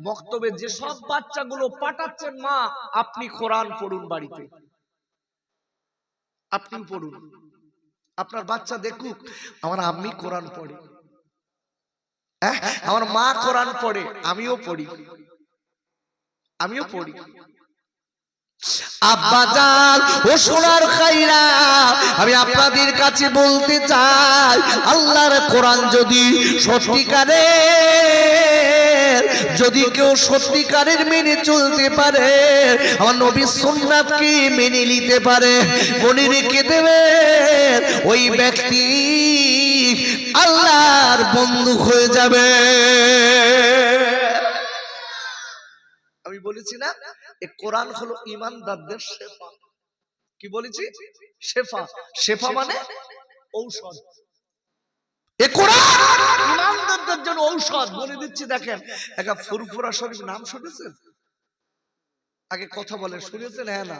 বক্তব্যে যে সব বাচ্চাগুলো পাঠাচ্ছেন মা, আপনি কোরআন পড়ুন বাড়িতে, আপনি পড়ুন। আপনার বাচ্চা দেখুক আমার আম্মি কোরআন পড়ে, আমার মা কোরআন পড়ে, আমিও পড়ি, আমিও পড়ি। আব্বাজান ও সোনার খাইরা, আমি আপনাদের কাছে বলতে চাই, আল্লাহর কোরআন যদি সত্যিকারের, যদি কেউ সত্যিকারের মেনে চলতে পারে, আমার নবীর সুন্নাতকে মেনে নিতে পারে, মনে রেখে দেবে ওই ব্যক্তি আল্লাহর বন্ধু হয়ে যাবে। আমি বলেছি না, এই কোরআন হলো ঈমানদারদের শেফা। কি বলেছি? শেফা। শেফা মানে ঔষধ। এই কোরআন ঈমানদারদের জন্য ঔষধ। বলে দিচ্ছি, দেখেন, একটা ফুরফুরা শরীফ নাম শুনেছেন? আগে কথা বলেন, শুনেছেন? হ্যাঁ না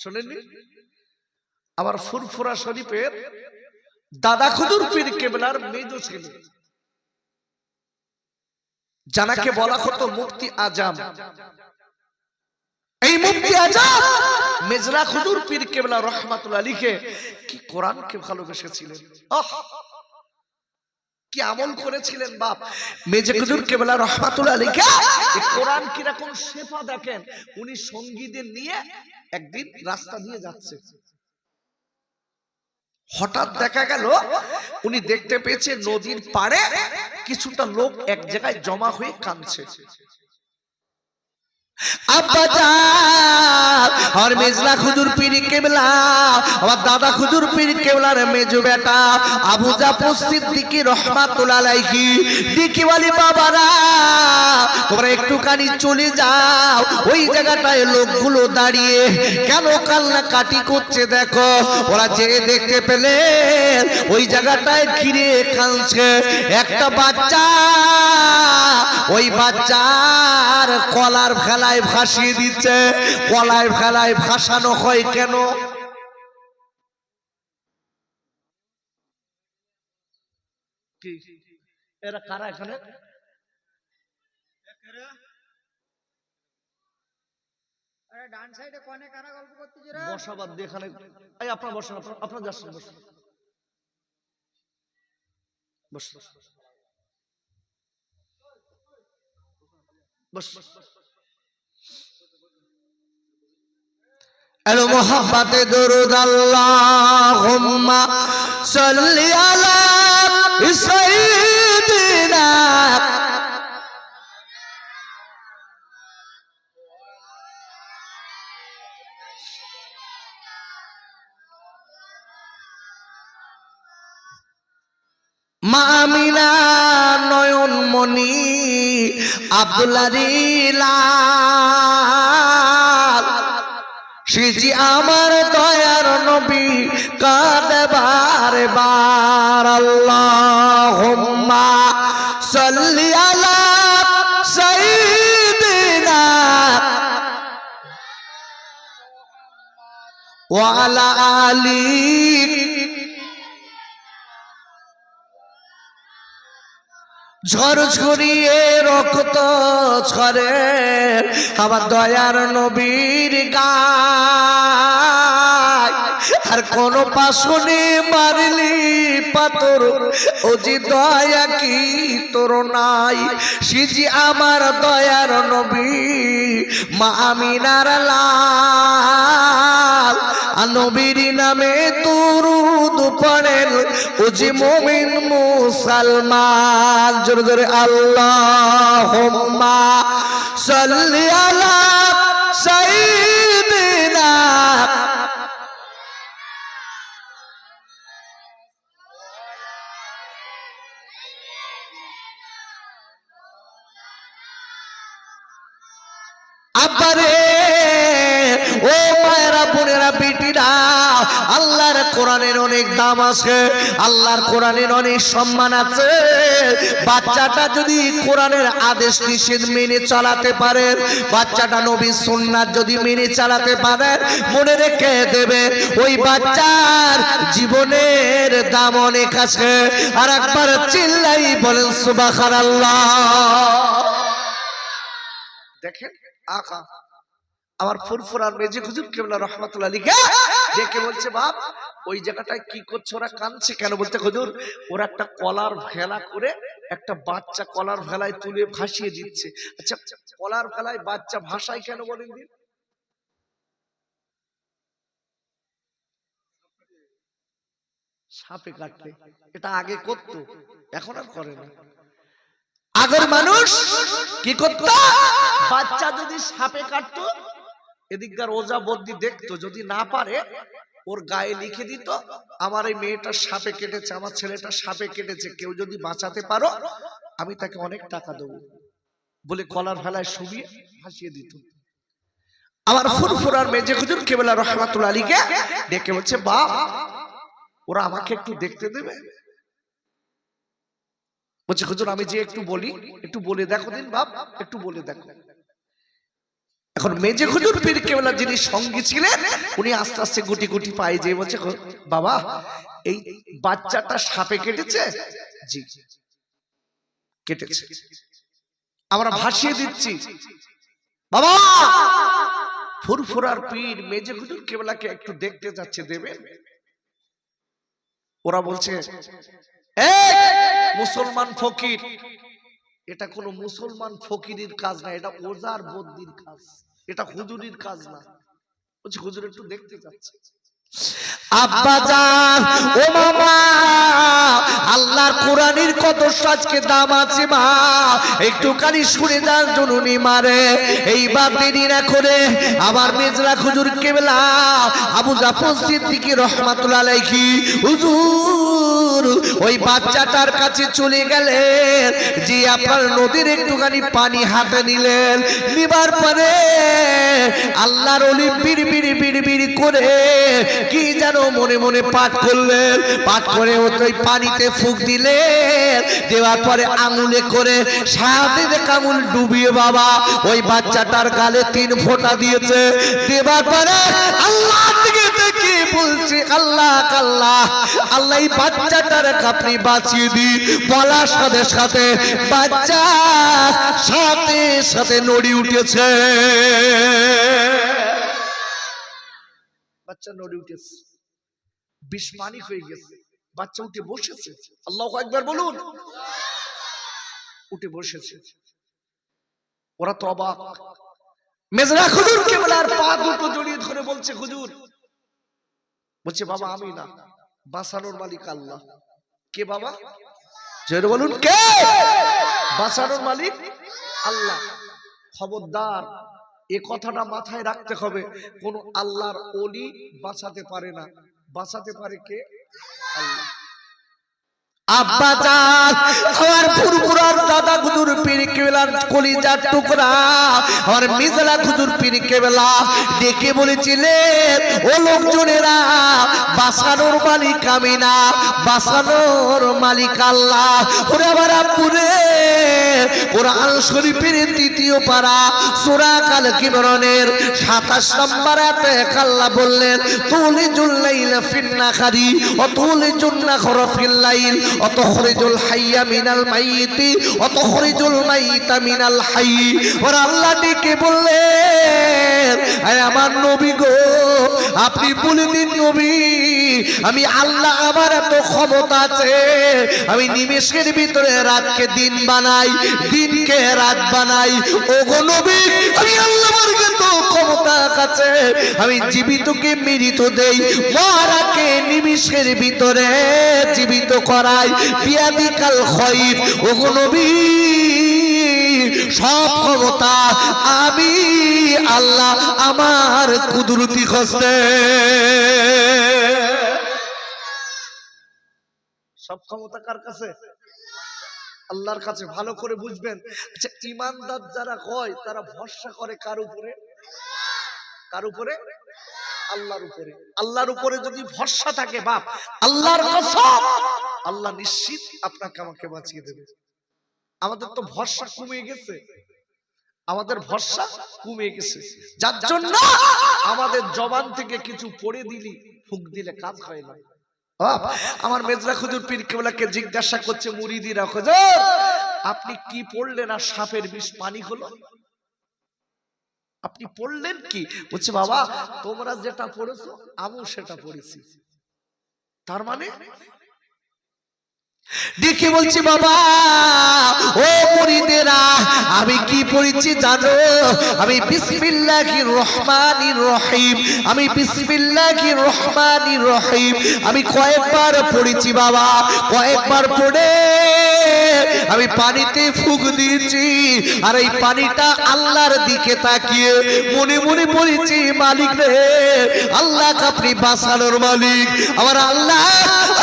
শুনেননি? আবার ফুরফুরা শরীফের দাদা খুদুর পীর কেবলার মেজ ছেলে, জানাকে বলা হতো মুফতি আজম। এই মুফতি আজম মেজরা খুদুর পীর কেবলা রহমাতুল্লাহ আলাইহি কি কোরআনকে ভালোবেসেছিলেন, কি আমল করেছিলেন বাপ। মেজরা খুদুর কেবলা রহমাতুল্লাহ আলাইহি এই কোরআন কি রকম শেফা দেখেন। উনি সঙ্গীদের নিয়ে একদিন রাস্তা দিয়ে যাচ্ছে, হঠাৎ দেখা গেল উনি দেখতে পেয়েছে নদীর পাড়ে কিছুটা লোক এক জায়গায় জমা হয়ে কাঁদছে। আব্বাজান আর মেজলা হুজুর পীর কেবলা, আমার দাদা হুজুর পীর কেবলার মেজো বেটা আবু জাফর সিদ্দিকী রহমাতুল্লাহ আলাইহি ডিকিওয়ালি বাবারা, তোমরা একটুখানি চলে যাও, ওই জায়গাটায় লোকগুলো দাঁড়িয়ে কেন কান্নাকাটি করছে দেখো। ওরা যে দেখতে পেলে ওই জায়গাটায় ঘিরে কাঁদছে একটা বাচ্চা, ওই বাচ্চার কলার ফেলায় ভাসিয়ে দিচ্ছে। কলায় ফেলায় ভাসানো হয় কেন? এরা কারা এখানে? ডান সাইডে কোণে কারা গল্প করতেছে রে? বসাবাদ দিয়ে এখানে আপনার বসেন, আপনার যাচ্ছেন, বসুন বসুন বসুন। এলো মোহাব্বতে দরুদ আল্লাহুম্মা সাল্লি আলা সাইয়্যিদিনা মা আমিনা নয়নমণি আব্দুল্লাহ রিলাল, সেজি আমার দয়ার নবী কাঁদে বারে বার। আল্লাহুম্মা সাল্লি আলা সাইয়্যিদিনা ওয়া আলা আলি ঝড় ঝরিয়ে রক্ত ঝরে আমার দয়ার নবীর গায়, আর কোন পাশনে মারলি পাথর ও যে দয়া কি তোর নাই। সিজি আমার দয়ার নবী মা আমিনার লাল, নবীর নামে দুরূদ পড়েন ও যে মুমিন মুসলমান। জোরে জোরে আল্লাহুম্মা সাল্লি আলা সাইয়্যিদিনা আব্বারে ও মায়েরা বোনেরা বেটিরা, আল্লাহর কোরআনের অনেক দাম আছে, আল্লাহর কোরআনের অনেক সম্মান আছে। বাচ্চাটা যদি কোরআনের আদেশ নিষেধ মেনে চালাতে পারে, বাচ্চাটা নবীর সুন্নাত যদি মেনে চালাতে পারে, মনে রেখে দেবে ওই বাচ্চার জীবনের দাম অনেক আছে। আর একবার চিল্লাই বলেন সুবহানাল্লাহ। দেখেন আকা আমার ফুরফুরার মেজি হুজুর কেবলা রহমাতুল্লাহ আলাইহি দেখে বলছে, বাপ ওই জায়গাটায় কি করছে? ওরা কাঁদছে কেন? বলতে হুজুর ওরা একটা কলার ভেলা করে একটা বাচ্চা কলার ভেলায় তুলে ভাসিয়ে দিচ্ছে। আচ্ছা কলার ভেলায় বাচ্চা ভাসায় কেন বলেন দিন? সাপে কাটলে। এটা আগে করতো, এখন আর করে না। আগের মানুষ কি করত? বাচ্চা যদি সাপে কাটতো, এদিককার ওজা বদ্দি দেখতো, যদি না পারে ওর গায়ে লিখে দিত, আমার এই মেয়েটা সাপে কেটেছে, আমার ছেলেটা সাপে কেটেছে, কেউ যদি বাঁচাতে পারো আমি তাকে অনেক টাকা দেবো বলে কলার ভেলায় শুবিয়ে ভাসিয়ে দিত। আমার ফুরফুরার মেজে হুজুর কেবলা রহমাতুল্লাহ আলাইহি ডেকে বলছে, বাপ ওরা আমাকে একটু দেখতে দেবে? বলছে হুজুর আমি যে একটু বলি, একটু বলে দেখো দিন বাপ, একটু বলে দেখো। এখন মেজে হুজুর পীর কেবলা যিনি সঙ্গী ছিলেন, উনি আস্তে আস্তে গুটি গুটি পায়ে যেয়ে বলছে, বাবা এই বাচ্চাটা সাপে কেটেছে? জি কেটেছে, আমরা ভাসিয়ে দিচ্ছি। বাবা ফুরফুরার পীর মেজে হুজুর কেবলাকে একটু দেখতে যাচ্ছে, দেবে? ওরা বলছে, মুসলমান ফকির, এটা কোন মুসলমান ফকিরের কাজ না, এটা ওজার বদ্দির কাজ, এটা হুজুরির কাজ না। বলছে হুজুর একটু দেখতে যাচ্ছে। আব্বা জান ও মামা আল্লাহর কোরআনের কত আজকে দাম আছে মা একটুখানি শুনে যান জননী মারে এইবার দেরি না করে আমার মেজরা হুজুর কেবলা আবু জাফর সিদ্দিকী রহমাতুল্লাহ আলাইহি হুজুর ওই বাচ্চাটার কাছে চলে গেলেন যে আপনার নদীর একটুখানি পানি হাতে নিলেন নিবার পরে আল্লাহর ওলি বিড় বিড় বিড় বিড় করে কি যেন মনে মনে পাঠ করলেন পাঠ করে ওই পানিতে ফুঁক দিলেন দেওয়ার পরে আঙুলে করে সাথে আঙুল ডুবিয়ে বাবা ওই বাচ্চাটার গালে 3 ফোঁটা দিয়েছে দেওয়ার পরে আল্লাহ দিকে দেখে বলছে আল্লাহ আল্লাহ আল্লাহ এই বাচ্চাটার আপনি বাঁচিয়ে দিন বলার সাথে সাথে বাচ্চা সাথে সাথে নড়ে উঠেছে বাচ্চা নড়ে উঠেছে বিষ পানি হয়ে গেছে বাচ্চা উঠে বসেছে আল্লাহু আকবার বলুন উঠে বসেছে ওরা তো অবাক মেজরা হুজুর কেবলার পা দুটো জড়িয়ে ধরে বলছে হুজুর বলছে বাবা আমি না বাঁচানোর মালিক আল্লাহ কে বাবা জোরে বলুন কে বাঁচানোর মালিক আল্লাহ খবরদার এ কথাটা মাথায় রাখতে হবে কোন আল্লাহর ওলি বাঁচাতে পারে না বাঁচাতে পারে কে আল্লাহ আব্বা জান আমার ফুরফুরার দাদা হুজুর পীর কেবলার কলিজার টুকরা আমার মিজলা হুজুর পীর কেবলা ডেকে বলেছিলেন ও লোকজনেরা বাঁচানোর মালিক আমি না বাঁচানোর মালিক আল্লাহ ওরে আমার আব্বুরে কোরআন শরীফের 3য় পারা সূরা আল ইমরানের 27 নম্বর আয়াতে আল্লাহ বললেন তুলিজুল লাইলা ফিন নাহারি ওয়া তুলিজুন নাহারা ফিল লাইল অতখরিজুল হাইয়া মিনাল মাইতি অতখরিজুল মাইতা মিনাল হাই ওর আল্লাহ ডেকে বললেন আয় আমার নবী গো আপনি বলে দিন নবী আমি আল্লাহ আমার এত ক্ষমতা আছে আমি নিমেষের ভিতরে রাতকে দিন বানাই দিনকে রাত বানাই ও গো নবী আমি আল্লাহ আমার এত ক্ষমতা আছে আমি জীবিতকে মৃত দেই মরাকে নিমেষের ভিতরে জীবিত করাই বিয়াদিকাল খায়র ও গো নবী সব ক্ষমতা আমি আল্লাহ আমার কুদরতি হস্তে সব ক্ষমতা কার কাছে আল্লাহর কাছে ভালো করে বুঝবেন আচ্ছা ঈমানদার যারা হয় তারা ভরসা করে কার উপরে আল্লাহর উপরে আল্লাহর উপরে যদি ভরসা থাকে বাপ আল্লাহর কসম আল্লাহ নিশ্চিত আপনাকে আমাকে বাঁচিয়ে দেবে আমাদের তো ভরসা কমে গেছে আমাদের ভরসা কমে গেছে যার জন্য আমাদের জবান থেকে কিছু পড়ে দিলি ফুঁক দিলে কাজ হয় না আমার মেজরা হুজুর পীর কেবলাকে জিজ্ঞাসা করছে মুরিদিরা হুজুর আপনি কি পড়লেন আর সাপের বিষ পানি হলো আপনি পড়লেন কি বলছে বাবা তোমরা যেটা পড়েছো আমিও সেটা পড়েছি তার মানে দেখে বলছি বাবা ও মুরিদেরা আমি কি পড়েছি জানো আমি বিসমিল্লাহির রহমানির রহিম আমি বিসমিল্লাহির রহমানির রহিম আমি কয়েকবার পড়েছি বাবা কয়েকবার পড়ে আমি পানিতে ফুঁক দিয়েছি আর এই পানিটা আল্লাহর দিকে তাকিয়ে মনে মনে বলেছি মালিক রে আল্লাহ আপনি বাঁচানোর মালিক আমার আল্লাহ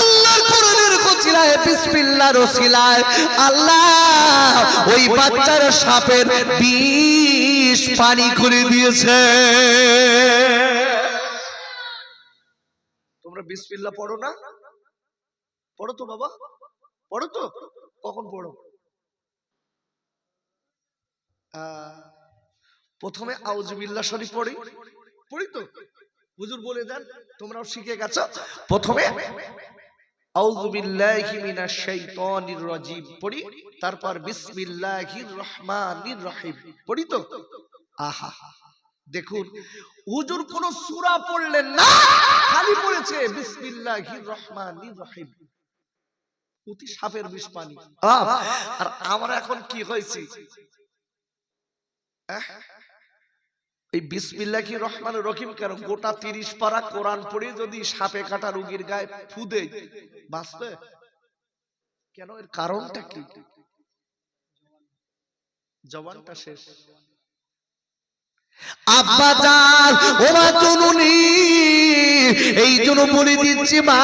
আল্লাহর কোরআনের ওসিলায় বিসমিল্লাহর ওসিলায় আল্লাহ ওই বাচ্চার সাপের বিষ পানি করে দিয়েছে তোমরা বিসমিল্লাহ পড়ো না পড়ো তো বাবা পড়ো তো কখন পড়ো প্রথমে আউযুবিল্লাহ শরীফ পড়ি তো হুজুর বলে দেন তোমরাও শিখে গেছো প্রথমে আউযু বিল্লাহি মিনাশ শাইতানির রাজিম পড়ি তারপর বিসমিল্লাহির রহমানির রহিম পড়ি তো আহা দেখুন হুজুর কোন সূরা পড়লেন না খালি পড়েছে বিসমিল্লাহির রহমানির রহিম অতি সাপের বিষ পানি আর আমরা এখন কি হয়েছে এই বিসমিল্লাহি রহমানির রহিম কেন গোটা 30 পারা কোরআন পড়ে যদি সাপে কাটা রোগীর গায়ে ফু দেয় বাঁচবে কেন? এর কারণটা কি? জবানটা শেষ। আব্বা জান ও মা জননী, এই জন্য বলে দিচ্ছি মা,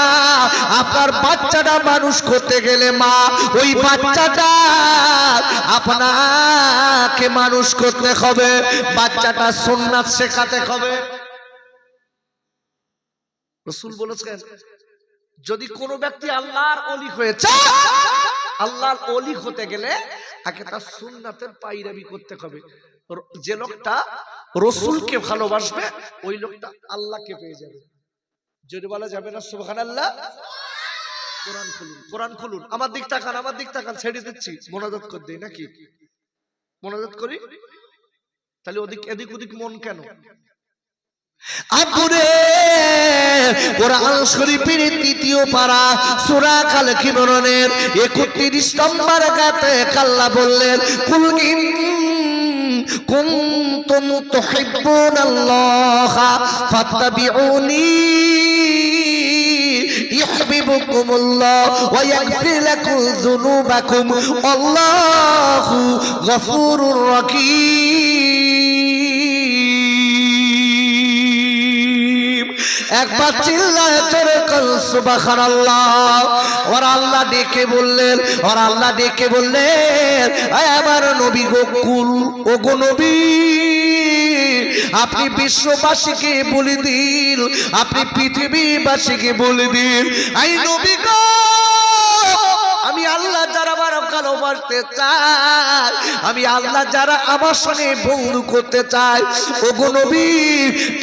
আপনার বাচ্চাটা মানুষ করতে গেলে মা ওই বাচ্চাটা আপনাকে মানুষ করতে হবে, বাচ্চাটা সুন্নাত শেখাতে হবে। রাসূল বলেছেন যদি কোনো ব্যক্তি আল্লাহর ওলি হয়েছে, আল্লাহর ওলি হতে গেলে আগে তার সুন্নাতের পায়রাবি করতে হবে। যে লোকটা রাসূলকে ভালোবাসবে ওই লোকটা আল্লাহকে পেয়ে যাবে। যদি বলা যাবে না সুবহানাল্লাহ? কোরআন খুলুন, কোরআন খুলুন, আমার দিক তাকান, আমার দিক তাকান, ছেড়ে দিচ্ছি। মোনাজাত করে দেই নাকি? মোনাজাত করি, তাহলে এদিক ওদিক মন কেন? আব্বুরে কোরআন শরীফের ৩য় পারা সূরা আল ইমরানের ৩১ নম্বর আয়াতে আল্লাহ বললেন কুল ইন কুনতুম তুহিব্বুনাল্লাহ ফাত্তাবিউনি ইউহিব্বুকুমুল্লাহ ওয়া ইয়াগফির লাকুম যুনুবাকুম আল্লাহু গফুরুর রহিম। একবার চিল্লায় চলে কল সুবহানাল্লাহ। ওর আল্লাহ ডেকে বললেন, ওর আল্লাহ ডেকে বললেন আমার নবী গো, কুল ও গো নবী, আপনি বিশ্ববাসীকে বলে দিন, আপনি পৃথিবীবাসীকে বলে দিন, আই নবী গো আমি আল্লাহ যারা ভালোবাসতে চাই, আমি আল্লাহ যারা আমার সঙ্গে বন্ধু করতে চাই, ও গো নবী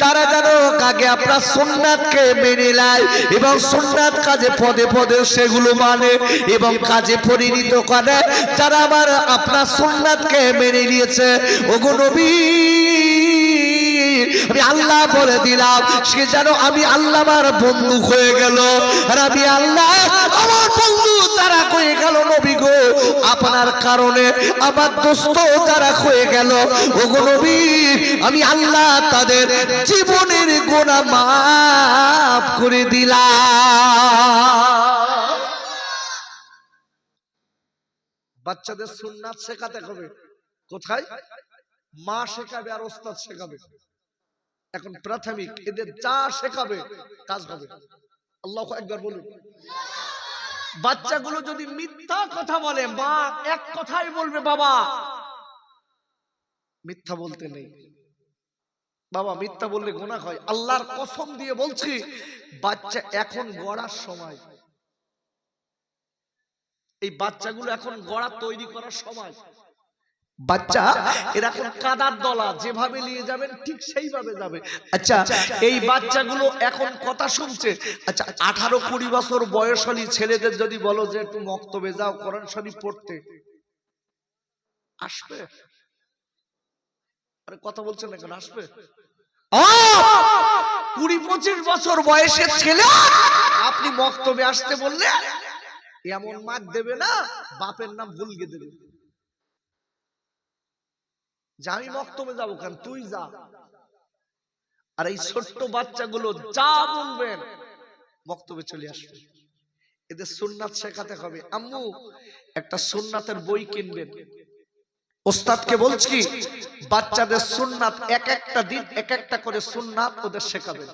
তারা যেন আগে আপনার সুন্নাতকে মেনে নেয় এবং সুন্নাত কাজে পদে পদে সেগুলো মানে এবং কাজে পরিণত করে। যারা আমার আপনার সুন্নাতকে মেনে নিয়েছে, ও গো নবী আমি আল্লাহ বলে দিলাম সে যেন আমি আল্লাহ আমার বন্ধু হয়ে গেল, আর আমি আল্লাহ আমার বন্ধু যারা হয়ে গেল নবী গো আপনার কারণে আমার দোস্ত যারা হয়ে গেল, ও গো নবী আমি আল্লাহ তাদের জীবনের গুনাহ মাফ করে দিলাম। বাচ্চাদের সুন্নাত শেখাতে হবে। কোথায়? মা শেখাবে আর ওস্তাদ শেখাবে। এখন প্রাথমিক এদের যা শেখাবে কাজ হবে। আল্লাহু আকবার বলুন। বাচ্চাগুলো যদি মিথ্যা কথা বলে, মা এক কথাই বলবে বাবা মিথ্যা বলতে নেই, বাবা মিথ্যা বললে গুনাহ হয়। আল্লাহর কসম দিয়ে বলছি বাচ্চা এখন গড়ার সময়, এই বাচ্চাগুলো এখন গড়া তৈরি করার সময়। বাচ্চা এরকম কাদার দলা যেভাবে নিয়ে যাবেন ঠিক সেইভাবে যাবে। আচ্ছা এই বাচ্চাগুলো এখন কথা শুনছে। আচ্ছা 18-20 বছর বয়স হলে ছেলেদের যদি বলো যে একটু মক্তবে যাও কোরআন শরীফ পড়তে, আসবে? আরে কথা বলছেন না কেন? আসবে? 20-25 বছর বয়সের ছেলে আপনি মক্তবে আসতে বললে এমন মার দেবে না, বাপের নাম ভুলগে দেবে। আমি মক্তবে যাবো কেন, তুই যা। আর এই ছোট্ট বাচ্চাগুলো যা বলবেন মক্তবে চলে আসবে। এদের সুন্নাত শেখাতে হবে। আম্মু একটা সুন্নাতের বই কিনবেন। ওস্তাদকে বলছি বাচ্চাদের সুন্নাত এক একটা দিন এক একটা করে সুন্নাত ওদের শেখাবেন।